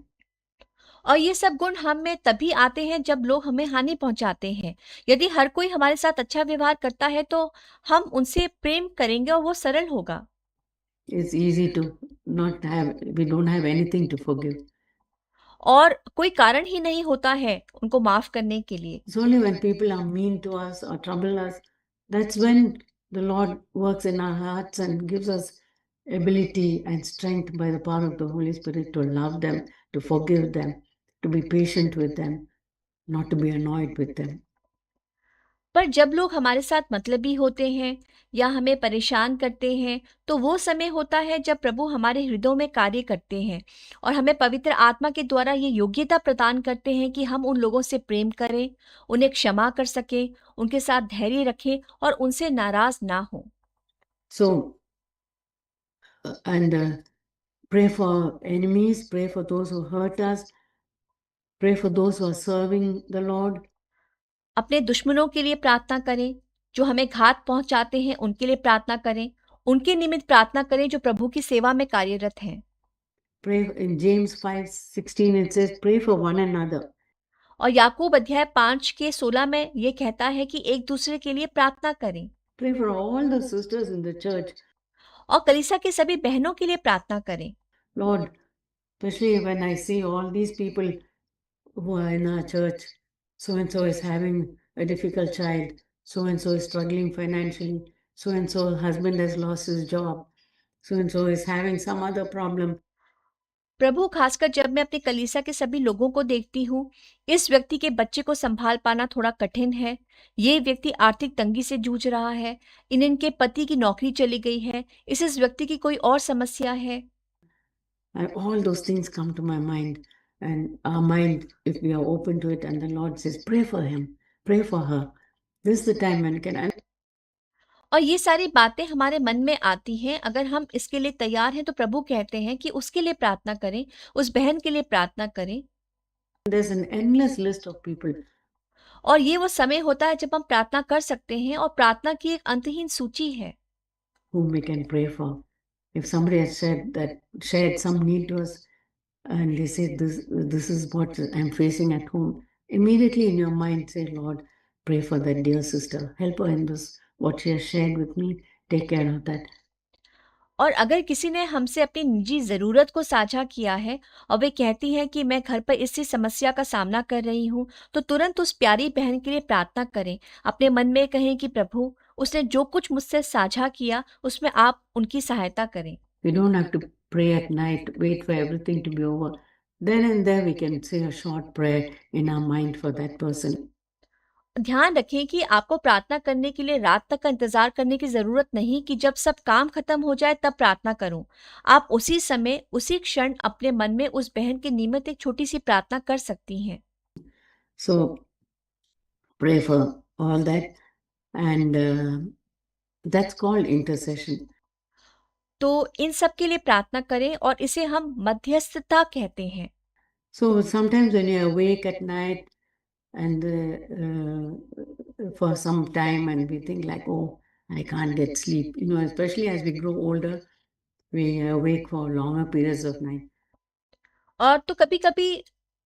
और ये सब गुण हम में तभी आते हैं जब लोग हमें हानि पहुंचाते हैं। यदि हर कोई हमारे साथ अच्छा व्यवहार करता है तो हम उनसे प्रेम करेंगे और वो सरल होगा। It's easy to not have, we don't have anything to forgive. और कोई कारण ही नहीं होता है उनको माफ करने के लिए। It's only when people are mean to us or trouble us, that's when the Lord works in our hearts and gives us ability and strength by the power of the Holy Spirit to love them, to forgive them, to be patient with them, not to be annoyed with them. पर जब लोग हमारे साथ मतलबी होते हैं या हमें परेशान करते हैं, तो वो समय होता है जब प्रभु हमारे हृदयों में कार्य करते हैं और हमें पवित्र आत्मा के द्वारा ये योग्यता प्रदान करते हैं कि हम उन लोगों से प्रेम करें, उन्हें क्षमा कर सकें, उनके साथ धैर्य रखें और उनसे नाराज ना हों। So, and pray for enemies, pray for those who hurt us, pray for those who are serving the Lord. अपने दुश्मनों के लिए प्रार्थना करें, जो हमें घात पहुंचाते हैं उनके लिए प्रार्थना करें, उनके निमित्त प्रार्थना करें जो प्रभु की सेवा में कार्यरत हैं। Pray in James 5:16 it says, pray for one another. और याकूब अध्याय 5 के 16 में ये कहता है कि एक दूसरे के लिए प्रार्थना करें Pray for all the sisters in the church. और कलीसिया की सभी बहनों के लिए प्रार्थना करें। Lord, especially when I see all these people who are in our church, so and so is having a difficult child, so and so is struggling financially, so and so husband has lost his job, so and so is having some other problem. प्रभु, खासकर जब मैं अपनी कलीसिया के सभी लोगों को देखती हूँ, इस व्यक्ति के बच्चे को संभाल पाना थोड़ा कठिन है, ये व्यक्ति आर्थिक तंगी से जूझ रहा है, इनके पति की नौकरी चली गई है, इस व्यक्ति की कोई और समस्या है। And all those things come to my mind, and our mind, if we are open to it, and the Lord says, pray for him, pray for her. This is the time when can. और ये सारी बातें हमारे मन में आती हैं, अगर हम इसके लिए तैयार हैं तो प्रभु कहते हैं कि उसके लिए प्रार्थना करें, उस बहन के लिए प्रार्थना करें। There's an endless list of people और ये वो समय होता है जब हम प्रार्थना कर सकते हैं और प्रार्थना की एक अंतहीन सूची है whom we can pray for. If somebody has shared some need to us, and they say, this is what I'm facing at home, immediately in your mind say, Lord, pray for that dear sister, help her in this, what she has shared with me, take care of that. और अगर किसी ने हमसे अपनी निजी ज़रूरत को साझा किया है और वे कहती है कि मैं घर पर इसी समस्या का सामना कर रही हूँ, तो तुरंत उस प्यारी बहन के लिए प्रार्थना करें। अपने मन में कहें कि प्रभु, उसने जो कुछ मुझसे साझा किया उसमें आप उनकी सहायता करें। We don't have to pray at night, wait for everything to be over. Then and there we can say a short prayer in our mind for that person. ध्यान रखें कि आपको प्रार्थना करने के लिए रात तक का इंतजार करने की जरूरत नहीं कि जब सब काम खत्म हो जाए तब प्रार्थना करूं। आप उसी समय, उसी क्षण अपने मन में उस बहन के निमित्त एक छोटी सी प्रार्थना कर सकती हैं। So pray for all that, and that's called intercession. तो इन सब के लिए प्रार्थना करें और इसे हम मध्यस्थता कहते हैं। So sometimes when you're awake at night and for some time and we think like, oh, I can't get sleep, especially as we grow older, we are awake for longer periods of night. और तो कभी-कभी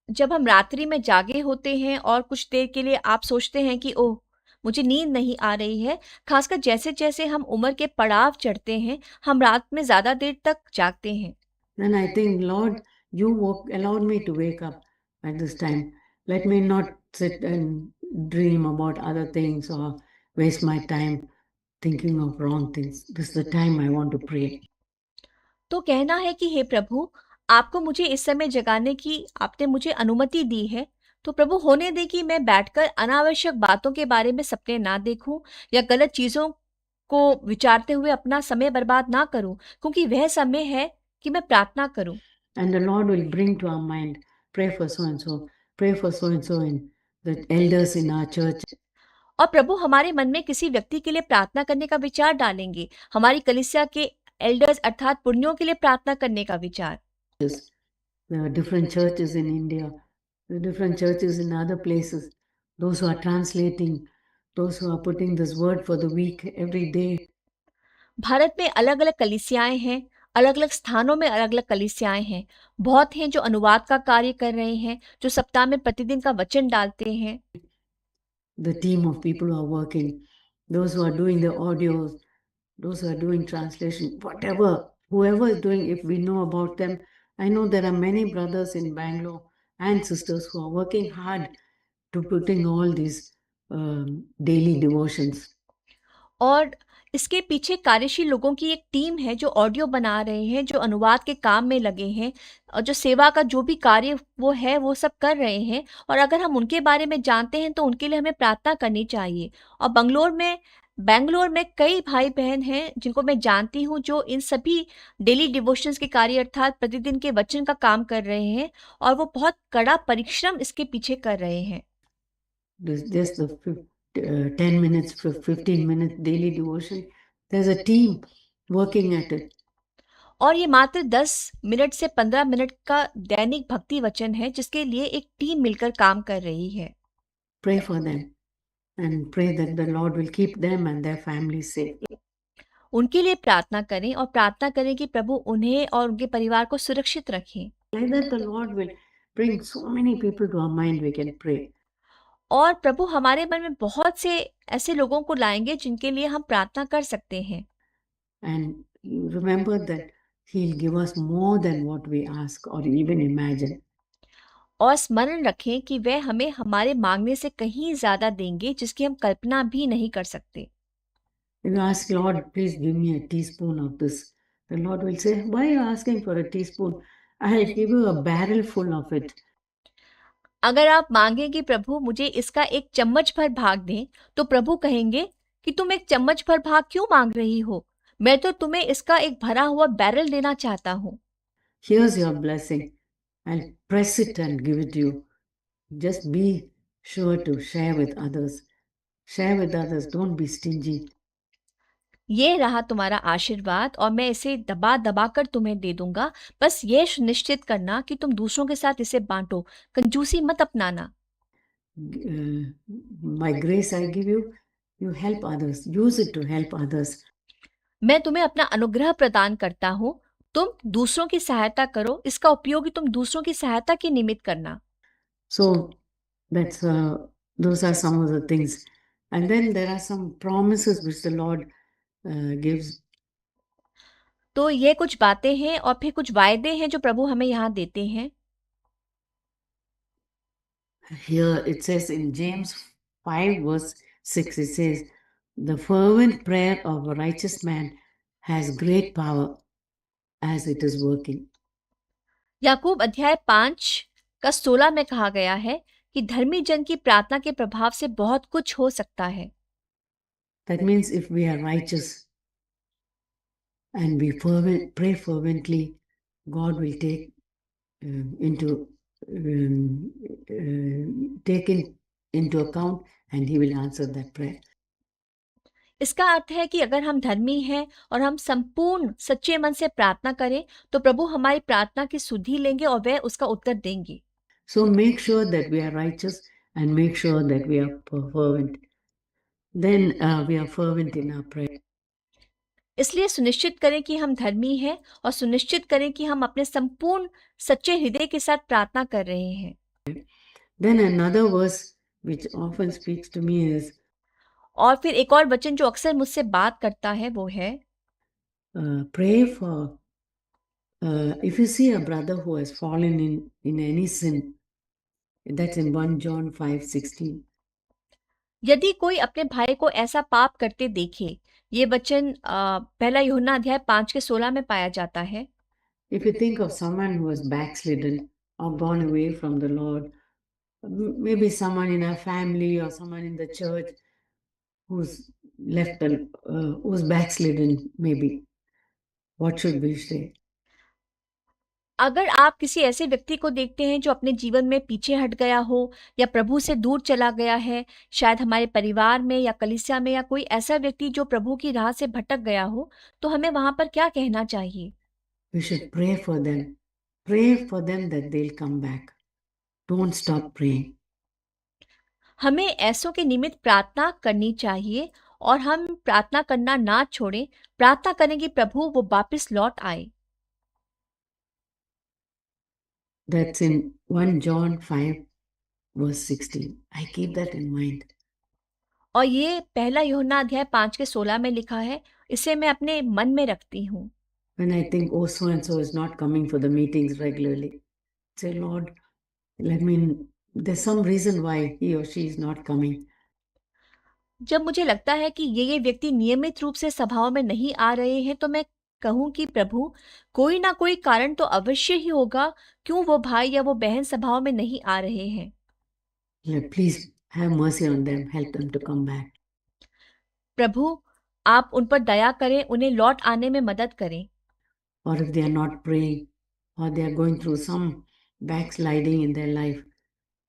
जब हम रात्रि में जागे होते हैं और कुछ देर के लिए आप सोचते हैं कि ओह! मुझे नींद नहीं आ रही है, खासकर जैसे-जैसे हम उम्र के पड़ाव चढ़ते हैं, हम रात में ज़्यादा देर तक जागते हैं। Then I think, Lord, you allowed me to wake up at this time. Let me not sit and dream about other things or waste my time thinking of wrong things. This is the time I want to pray. तो कहना है कि हे प्रभु, आपको मुझे इस समय जगाने की आपने मुझे अनुमति दी है, तो प्रभु होने दे कि मैं बैठकर अनावश्यक बातों के बारे में सपने ना देखूं या गलत चीज़ों को विचारते हुए अपना समय बर्बाद ना करूं, क्योंकि वह समय है कि मैं प्रार्थना करूं। And the Lord will bring to our mind, pray for so and so, pray for so and so, and the elders in our church. और प्रभु हमारे मन में किसी व्यक्ति के लिए प्रार्थना करने का विचार डालेंगे, हमारी कलीसिया के एल्डर्स अर्थात पुण्यों के लिए प्रार्थना करने का विचार। There are different churches in India, there are different churches in other places, those who are translating, those who are putting this word for the week every day. Bharat में अलग-अलग कलीसियाएँ हैं, अलग-अलग स्थानों में अलग-अलग कलीसियाएँ हैं। बहुत हैं जो अनुवाद का कार्य कर रहे हैं, जो सप्ताह में प्रतिदिन का वचन डालते हैं। The team of people who are working, those who are doing the audios, those who are doing translation, whatever, whoever is doing, if we know about them, I know there are many brothers in Bangalore and sisters who are working hard to putting all these daily devotions. और इसके पीछे कार्यशील लोगों की एक team है जो audio बना रहे हैं, जो अनुवाद के काम में लगे हैं और जो सेवा का जो भी कार्य वो है, वो सब कर रहे हैं। और अगर हम उनके बारे में जानते हैं तो उनके लिए हमें प्रार्थना करनी चाहिए। और बैंगलोर में कई भाई-बहन हैं जिनको मैं जानती हूँ जो इन सभी डेली डिवोशंस के कार्य अर्थात प्रतिदिन के वचन का काम कर रहे हैं और वो बहुत कड़ा परिश्रम इसके पीछे कर रहे हैं। Just the 10 minutes, 15 minutes daily devotion. There's a team working at it. और ये मात्र 10 मिनट से 15 मिनट का दैनिक भक्ति वचन है जिसके लिए एक टीम मिलकर काम कर रही है। Pray for them and pray that the Lord will keep them and their families safe. उनके लिए प्रार्थना करें और प्रार्थना करें कि प्रभु उन्हें और उनके परिवार को सुरक्षित रखें। Like that the Lord will bring so many people to our mind we can pray. और प्रभु हमारे मन में बहुत से ऐसे लोगों को लाएंगे जिनके लिए हम प्रार्थना कर सकते हैं। And you remember that He'll give us more than what we ask or even imagine. और स्मरण रखें कि वह हमें हमारे मांगने से कहीं ज्यादा देंगे जिसकी हम कल्पना भी नहीं कर सकते। If you ask Lord, please give me a teaspoon of this, the Lord will say, why are you asking for a teaspoon? I'll give you a barrel full of it. अगर आप मांगे कि प्रभु मुझे इसका एक चम्मच भर भाग दें, तो प्रभु कहेंगे कि तुम एक चम्मच भर भाग क्यों मांग रही हो? मैं तो तुम्हें इसका एक भरा हुआ बैरल देना चाहता हूँ। Here's your blessing. I'll press it and give it to you. Just be sure to share with others. Share with others. Don't be stingy. ये रहा तुम्हारा आशीर्वाद और मैं इसे दबा-दबा कर तुम्हें दे दूँगा। बस ये सुनिश्चित करना कि तुम दूसरों के साथ इसे बाँटो, कंजूसी मत अपनाना। My grace I give you, you help others. Use it to help others. मैं तुम्हें अपना अनुग्रह प्रदान करता हूँ, तुम दूसरों की सहायता करो, इसका उपयोग तुम दूसरों की सहायता के निमित्त करना। So that's those are some of the things. And then there are some promises which the Lord gives. तो ये कुछ बातें हैं और फिर कुछ वायदे हैं जो प्रभु हमें यहाँ देते हैं। Here it says in James 5 verse 6, it says, the fervent prayer of a righteous man has great power as it is working. याकूब अध्याय 5 का 16 में कहा गया है कि धर्मी जन की प्रार्थना के प्रभाव से बहुत कुछ हो सकता है। That means if we are righteous and we pray fervently, God will take into account and He will answer that prayer. इसका अर्थ है कि अगर हम धर्मी हैं और हम संपूर्ण सच्चे मन से प्रार्थना करें, तो प्रभु हमारी प्रार्थना की सुधि लेंगे और वह उसका उत्तर देंगे। So make sure that we are righteous and make sure that we are fervent. Then we are fervent in our prayer. इसलिए सुनिश्चित करें कि हम धर्मी हैं और सुनिश्चित करें कि हम अपने संपूर्ण सच्चे हृदय के साथ प्रार्थना कर रहे हैं। Then another verse which often speaks to me is और फिर एक और वचन जो अक्सर मुझसे बात करता है वो है pray for if you see a brother who has fallen in any sin, that's in 1 John 5:16. यदि कोई अपने भाई को ऐसा पाप करते देखे, ये वचन पहला यूहन्ना अध्याय 5 के 16 में पाया जाता है। If you think of someone who has backslidden or gone away from the Lord, maybe someone in our family or someone in the church who's who's backslidden, maybe, what should we say? अगर आप किसी ऐसे व्यक्ति को देखते हैं जो अपने जीवन में पीछे हट गया हो या प्रभु से दूर चला गया है, शायद हमारे परिवार में या कलीसिया में, या कोई ऐसा व्यक्ति जो प्रभु की राह से भटक गया हो, तो हमें वहां पर क्या कहना चाहिए? We should pray for them. Pray for them that they'll come back. Don't stop praying. हमें ऐसों के निमित्त प्रार्थना करनी चाहिए और हम प्रार्थना करना ना छोड़ें। प्रार्थना करें कि प्रभु वो वापस लौट आए। That's in 1 John 5 verse 16. I keep that in mind. और ये पहला यूहन्ना अध्याय 5 के 16 में लिखा है, इसे मैं अपने मन में रखती हूँ। When I think, oh, so and so is not coming for the meetings regularly, say, Lord, there's some reason why he or she is not coming. जब मुझे लगता है कि ये व्यक्ति नियमित रूप से सभाओं में नहीं आ रहे हैं, तो मैं कहूँ कि प्रभु, कोई ना कोई कारण तो अवश्य ही होगा क्यों वो भाई या वो बहन सभाओं में नहीं आ रहे हैं। Please have mercy on them, help them to come back. प्रभु, आप उन पर दया करें, उन्हें लौट आने में मदद करें। Or if they are not praying or they are going through some backsliding in their life,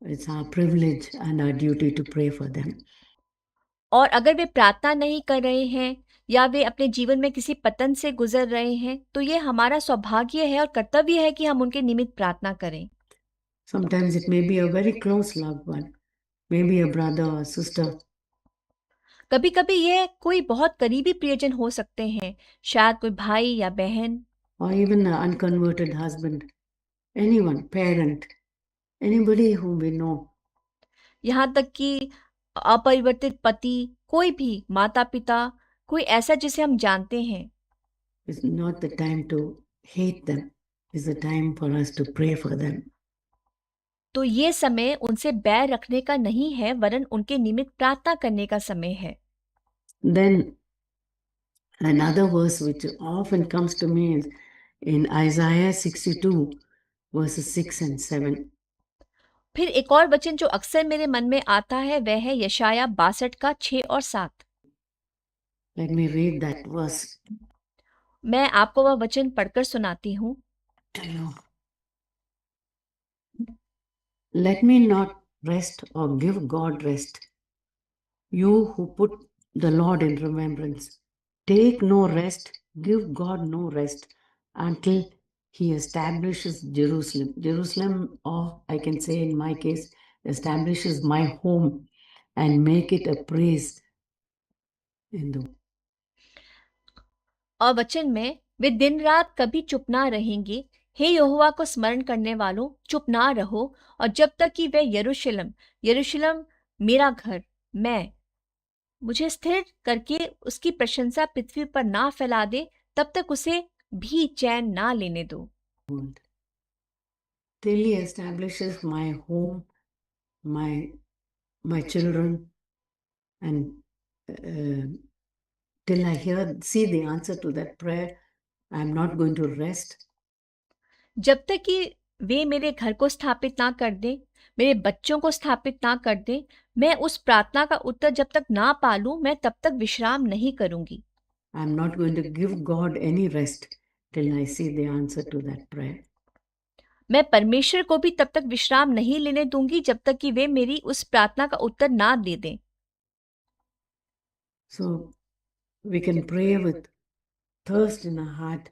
it's our privilege and our duty to pray for them. और अगर वे प्रार्थना नहीं कर रहे हैं या वे अपने जीवन में किसी पतन से गुजर रहे हैं, तो ये हमारा सौभाग्य है और कर्तव्य है कि हम उनके निमित्त प्रार्थना करें। Sometimes it may be a very close loved one, maybe a brother or sister. कभी कभी यह कोई बहुत करीबी प्रियजन हो सकते हैं, शायद कोई भाई या बहन, Or even an unconverted husband, anyone, parent, anybody whom we know. यहाँ तक कि अपरिवर्तित पति, कोई भी माता पिता, कोई ऐसा जिसे हम जानते हैं। It's not the time to hate them. It's the time for us to pray for them. तो ये समय उनसे बैर रखने का नहीं है, वरन उनके निमित्त प्रार्थना करने का समय है। Then another verse which often comes to me is in Isaiah 62 verses 6 and 7. फिर एक और वचन जो अक्सर मेरे मन में आता है, वह है यशाया 62 का 6 और 7। Let me read that verse मैं आपको वह वचन पढ़कर सुनाती हूँ। to you. Let me not rest or give God rest. You who put the Lord in remembrance, take no rest, give God no rest until he establishes Jerusalem. Jerusalem, or I can say in my case, establishes my home and make it a praise in the. और वचन में, वे दिन रात कभी चुप ना रहेंगे। हे यहोवा को स्मरण करने वालों, चुप ना रहो, और जब तक कि वे यरूशलेम, यरूशलेम मेरा घर, मैं मुझे स्थिर करके उसकी प्रशंसा पृथ्वी पर ना फैला दे, तब तक उसे भी चैन ना लेने दो। Till he establishes my home, my children, and till I see the answer to that prayer, I'm not going to rest. जब तक कि वे मेरे घर को स्थापित ना कर दें, मेरे बच्चों को स्थापित ना कर दें, मैं उस प्रार्थना का उत्तर जब तक ना पालूं, मैं तब तक विश्राम नहीं करूंगी। I'm not going to give God any rest till I see the answer to that prayer. मैं परमेश्वर को भी तब तक विश्राम नहीं लेने दूंगी जब तक कि वे मेरी उस प्रार्थना का उत्तर ना दे दें। So we can pray with thirst in our heart.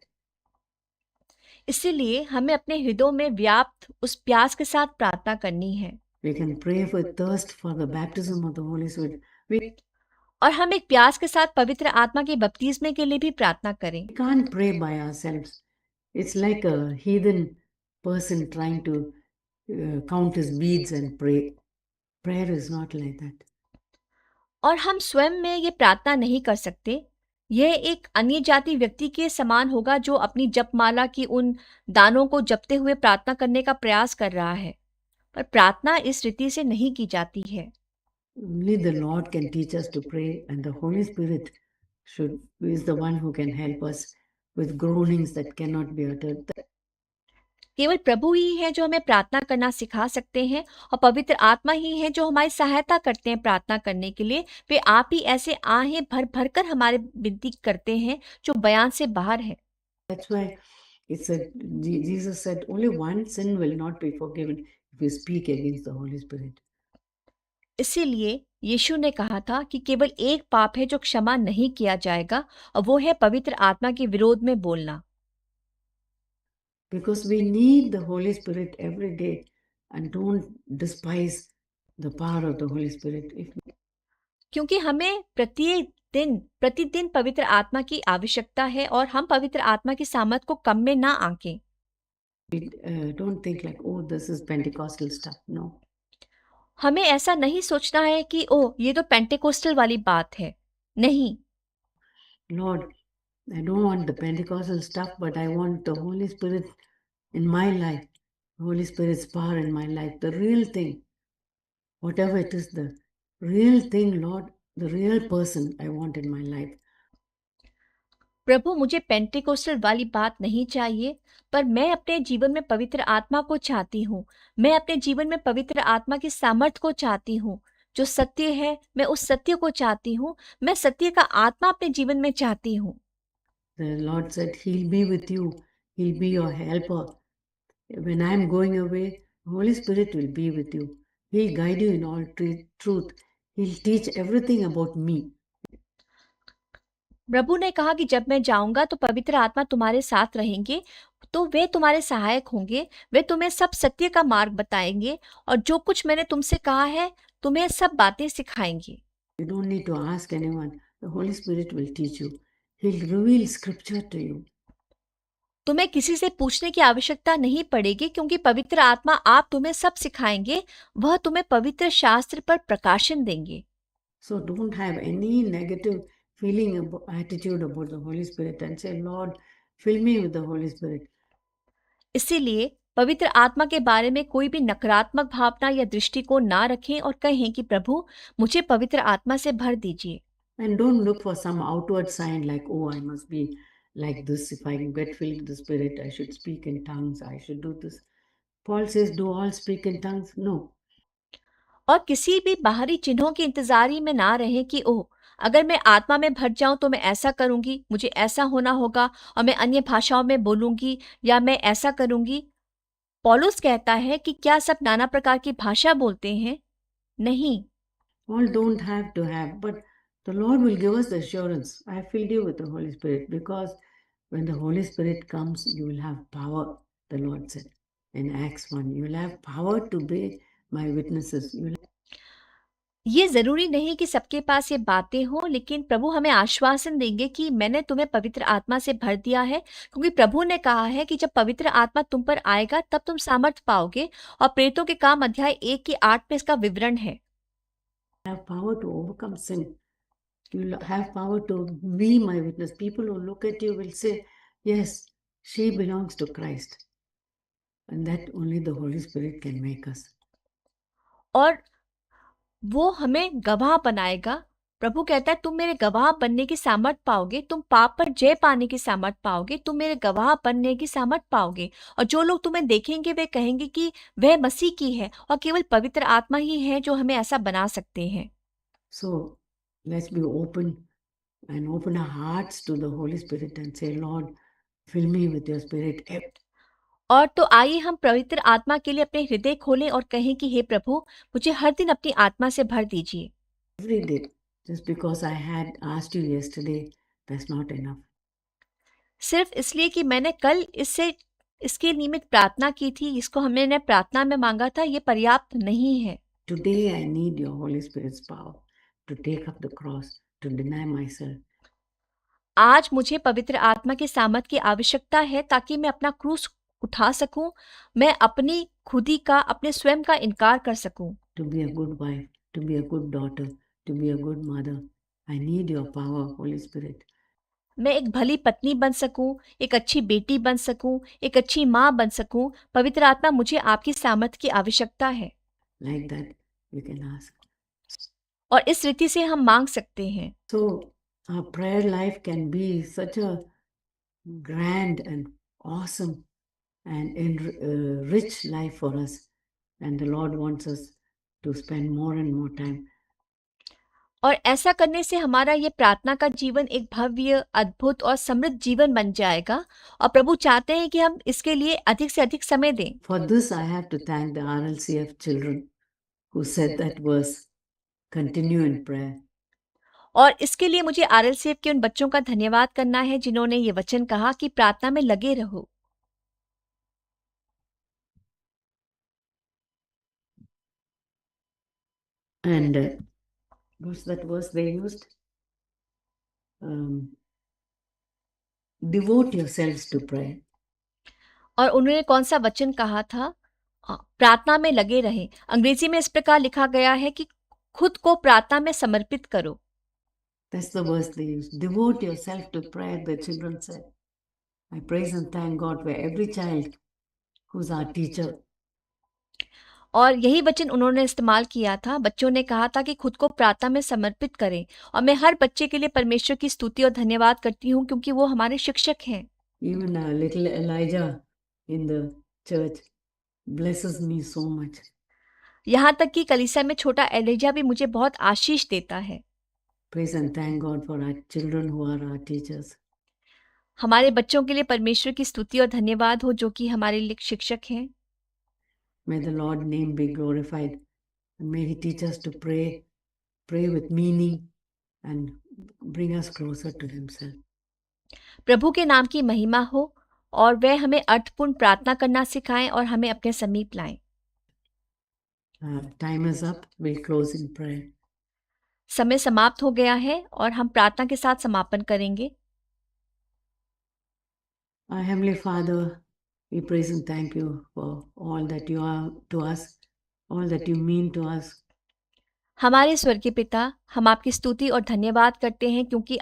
इसीलिए हमें अपने हृदयों में व्याप्त उस प्यास के साथ प्रार्थना करनी है। We can pray with thirst for the baptism of the Holy Spirit. We और हम एक प्यास के साथ पवित्र आत्मा के बपतिस्मे के लिए भी प्रार्थना करें। can't pray by ourselves. It's like a heathen person trying to count his beads and pray. Prayer is not like that. और हम स्वयं में ये प्रार्थना नहीं कर सकते। यह एक अन्य जाति व्यक्ति के समान होगा जो अपनी जपमाला की उन दानों को जपते हुए प्रार्थना करने का प्रयास कर रहा है। पर प्रार्थना इस रीति से नहीं की जाती है। Only the Lord can teach us to pray, and the Holy Spirit is the one who can help us with groanings that cannot be uttered. केवल प्रभु ही है जो हमें प्रार्थना करना सिखा सकते हैं और पवित्र आत्मा ही है जो हमारी सहायता करते हैं प्रार्थना करने के लिए। वे आप ही ऐसे आहें भर भर कर हमारे विनती करते हैं जो बयान से बाहर है। That's why it said, Jesus said, only one sin will not be forgiven if you speak against the Holy Spirit. इसीलिए यीशु ने कहा था कि केवल एक पाप है जो क्षमा नहीं किया जाएगा और वो है पवित्र आत्मा के विरोध में बोलना। Because we need the Holy Spirit every day, and don't despise the power of the Holy Spirit. If क्योंकि हमें प्रतिदिन पवित्र आत्मा की आवश्यकता है और हम पवित्र आत्मा की सामर्थ को कम में ना आंकें। we don't think like, oh, this is Pentecostal stuff. No. हमें ऐसा नहीं सोचना है कि ओह ये तो पेंटेकोस्टल वाली बात है। नहीं, Lord, I don't want the Pentecostal stuff, but I want the Holy Spirit in my life, Holy Spirit's power in my life, the real thing, whatever it is, the real thing, Lord, the real person I want in my life. प्रभु मुझे Pentecostal वाली बात नहीं चाहिए, पर मैं अपने जीवन में पवित्र आत्मा को चाहती हूँ। मैं अपने जीवन में पवित्र आत्मा की सामर्थ को चाहती हूँ। जो सत्य है, मैं उस सत्य को चाहती हूँ। मैं सत्य का आत्मा अपने जीवन में चाहती हूँ। The Lord said, He'll be with you, He'll be your helper. When I'm going away, Holy Spirit will be with you. He'll guide you in all truth. He'll teach everything about me. प्रभु ने कहा कि जब मैं जाऊंगा तो पवित्र आत्मा तुम्हारे साथ रहेंगे, तो वे तुम्हारे सहायक होंगे। वे तुम्हें सब सत्य का मार्ग बताएंगे और जो कुछ मैंने तुमसे कहा है, तुम्हें सब बातें सिखाएंगे। You don't need to ask anyone. The Holy Spirit will teach you. He'll reveal scripture to you. तुम्हें किसी से पूछने की आवश्यकता नहीं पड़ेगी क्योंकि पवित्र आत्मा आप तुम्हें सब सिखाएंगे। वह तुम्हें पवित्र शास्त्र पर प्रकाशन देंगे। So don't have any negative feeling attitude about the Holy Spirit and say, Lord, fill me with the Holy Spirit. इसीलिए पवित्र आत्मा के बारे में कोई भी नकारात्मक भावना या दृष्टिकोण ना रखें और कहें कि प्रभु मुझे पवित्र आत्मा से भर दीजिए। And don't look for some outward sign like, oh, I must be like this. If I get filled with the Spirit, I should speak in tongues. I should do this. Paul says, do all speak in tongues? No. और किसी भी बाहरी चिन्हों की इंतजारी में ना रहें कि ओह अगर मैं आत्मा में भर जाऊं तो मैं ऐसा करूंगी, मुझे ऐसा होना होगा और मैं अन्य भाषाओं में बोलूंगी या मैं ऐसा करूंगी। पौलुस कहता है कि क्या सब नाना प्रकार की भाषा बोलते हैं? नहीं। All don't have to have, but the Lord will give us the assurance. I filled you with the Holy Spirit, because when the Holy Spirit comes, you will have power, the Lord said in Acts 1. You will have power to be my witnesses. ये ज़रूरी नहीं कि सबके पास ये बातें हों, लेकिन प्रभु हमें आश्वासन देंगे कि मैंने तुम्हें पवित्र आत्मा से भर दिया है, क्योंकि प्रभु ने कहा है कि जब पवित्र आत्मा तुम पर आएगा तब तुम सामर्थ पाओगे। और प्रेरितों के काम अध्याय 1 की 8 में इसका विवरण है। have power to overcome sin. You will have power to be my witness. People who look at you will say, yes, she belongs to Christ. And that only the Holy Spirit can make us. और वो हमें गवाह बनाएगा। प्रभु कहता है तुम मेरे गवाह बनने की सामर्थ पाओगे, तुम पाप पर जय पाने की सामर्थ पाओगे, तुम मेरे गवाह बनने की सामर्थ पाओगे। और जो लोग तुम्हें देखेंगे वे कहेंगे कि वह मसीह की है और केवल पवित्र आत्मा ही है जो हमें ऐसा बना सकते हैं। So let's be open and open our hearts to the Holy Spirit and say, Lord, fill me with your Spirit और तो आइए हम पवित्र आत्मा के लिए अपने हृदय खोलें और कहें कि हे प्रभु मुझे हर दिन अपनी आत्मा से भर दीजिए। every day. Just because I had asked you yesterday, that's not enough. सिर्फ इसलिए कि मैंने कल इसके निमित्त प्रार्थना की थी, इसको हमने प्रार्थना में मांगा था, ये पर्याप्त नहीं है। Today I need your Holy Spirit's power to take up the cross, to deny myself. आज मुझे पवित्र आत्मा की सामर्थ की आवश्यकता है ताकि मैं अपना क्रूस उठा सकूं, मैं अपनी खुदी का, अपने स्वयं का इनकार कर सकूं। To be a good wife, to be a good daughter, to be a good mother. I need your power, Holy Spirit. मैं एक भली पत्नी बन सकूं, एक अच्छी बेटी बन सकूं, एक अच्छी माँ बन सकूं। पवित्र आत्मा मुझे आपकी सामर्थ की आवश्यकता है। Like that, we can ask. और इस रीति से हम मांग सकते हैं। So our prayer life can be such a grand and awesome and rich life for us. And the Lord wants us to spend more and more time. और ऐसा करने से हमारा ये प्रार्थना का जीवन एक भव्य, अद्भुत और समृद्ध जीवन बन जाएगा और प्रभु चाहते हैं कि हम इसके लिए अधिक से अधिक समय दें। For this, I have to thank the RLCF children who said that verse, continue in prayer. और इसके लिए मुझे आरएलसीएफ के उन बच्चों का धन्यवाद करना है जिन्होंने ये वचन कहा कि प्रार्थना में लगे रहो। And what's that verse they used? Devote yourselves to prayer. और उन्होंने कौन सा वचन कहा था? प्रार्थना में लगे रहें। अंग्रेजी में इस प्रकार लिखा गया है कि खुद को प्रार्थना में समर्पित करो। That's the verse they used. Devote yourself to prayer, the children said. I praise and thank God for every child who's our teacher. और यही वचन उन्होंने इस्तेमाल किया था। बच्चों ने कहा था कि खुद को प्रार्थना में समर्पित करें और मैं हर बच्चे के लिए परमेश्वर की स्तुति और धन्यवाद करती हूँ क्योंकि वो हमारे शिक्षक हैं। Even little Elijah in the church blesses me so much. यहाँ तक कि कलीसिया में छोटा एलिजा भी मुझे बहुत आशीष देता है। Praise and thank God for our children who are our teachers. हमारे बच्चों के लिए परमेश्वर की स्तुति और धन्यवाद हो जो कि हमारे लिए शिक्षक हैं। May the Lord's name be glorified. And may He teach us to pray, pray with meaning, and bring us closer to Himself. प्रभु के नाम की महिमा हो और वह हमें अर्थपूर्ण प्रार्थना करना सिखाएं और हमें अपने समीप लाएं। Time is up. We'll close in prayer. समय समाप्त हो गया है और हम प्रार्थना के साथ समापन करेंगे। Our Heavenly Father, we praise and thank you for all that you are to us, all that you mean to us. हमारे स्वर्गीय पिता, हम आपकी स्तुति और धन्यवाद करते हैं क्योंकि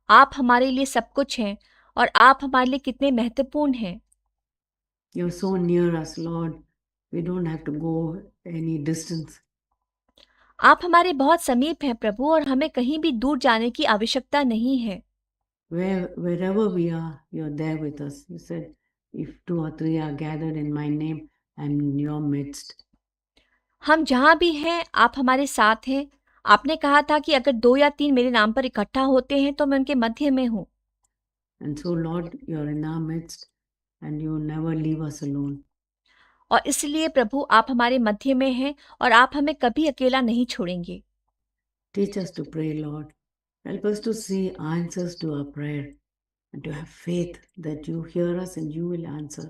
आप हमारे लिए सब कुछ हैं और आप हमारे लिए कितने महत्वपूर्ण हैं। You're so near us, Lord. We don't have to go any distance. आप हमारे बहुत समीप हैं प्रभु और हमें कहीं भी दूर जाने की आवश्यकता नहीं है। Wherever we are, you're there with us. You said, if 2 or 3 are gathered in my name, I'm in your midst. हम जहाँ भी हैं, आप हमारे साथ हैं। आपने कहा था कि अगर 2 या 3 मेरे नाम पर इकट्ठा होते हैं, तो मैं उनके मध्य में हूँ। And so, Lord, you're in our midst, and you never leave us alone. और इसलिए प्रभु आप हमारे मध्य में हैं और आप हमें कभी अकेला नहीं छोड़ेंगे। Teach us to pray, Lord. Help us to see answers to our prayer and to have faith that you hear us and you will answer.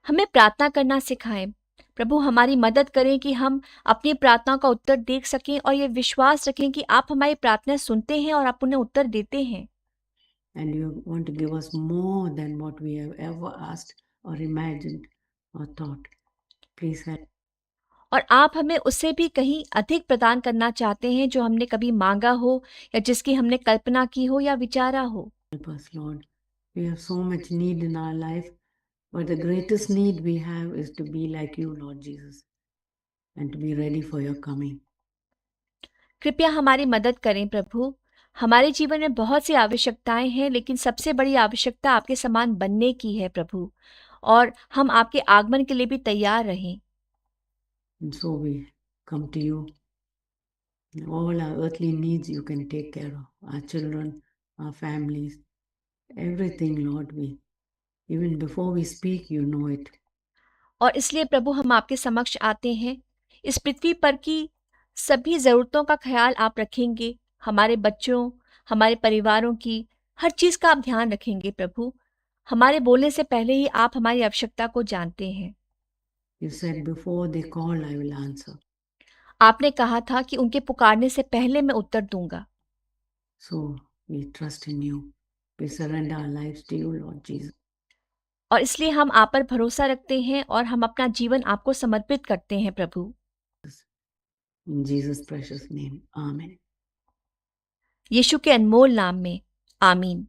हमें प्रार्थना करना सिखाएं। प्रभु हमारी मदद करें कि हम अपनी प्रार्थना का उत्तर देख सकें और ये विश्वास रखें कि आप हमारी प्रार्थना सुनते हैं और आप उन्हें उत्तर देते हैं। And you want to give us more than what we have ever asked or imagined or thought. Please help. और आप हमें उससे भी कहीं अधिक प्रदान करना चाहते हैं जो हमने कभी मांगा हो या जिसकी हमने कल्पना की हो या विचारा हो। Help us, Lord. We have so much need in our life, but the greatest need we have is to be like you, Lord Jesus, and to be ready for your coming. कृपया हमारी मदद करें प्रभु। हमारे जीवन में बहुत सी आवश्यकताएं हैं लेकिन सबसे बड़ी आवश्यकता आपके समान बनने की है प्रभु और हम आपके आगमन के लिए भी तैयार रहें। And so we come to you. All our earthly needs you can take care of. Our children, our families, everything, Lord. Even before we speak, you know it. और इसलिए प्रभु हम आपके समक्ष आते हैं। इस पृथ्वी पर की सभी ज़रूरतों का ख्याल आप रखेंगे। हमारे बच्चों, हमारे परिवारों की हर चीज़ का आप ध्यान रखेंगे प्रभु। हमारे बोलने से पहले ही आप हमारी आवश्यकता को जानते हैं। You said, before they call, I will answer. आपने कहा था कि उनके पुकारने से पहले मैं उत्तर दूंगा। So we trust in you. We surrender our lives to you, Lord Jesus. और इसलिए हम आप पर भरोसा रखते हैं और हम अपना जीवन आपको समर्पित करते हैं प्रभु। In Jesus' precious name. Amen. यीशु के अनमोल नाम में आमीन।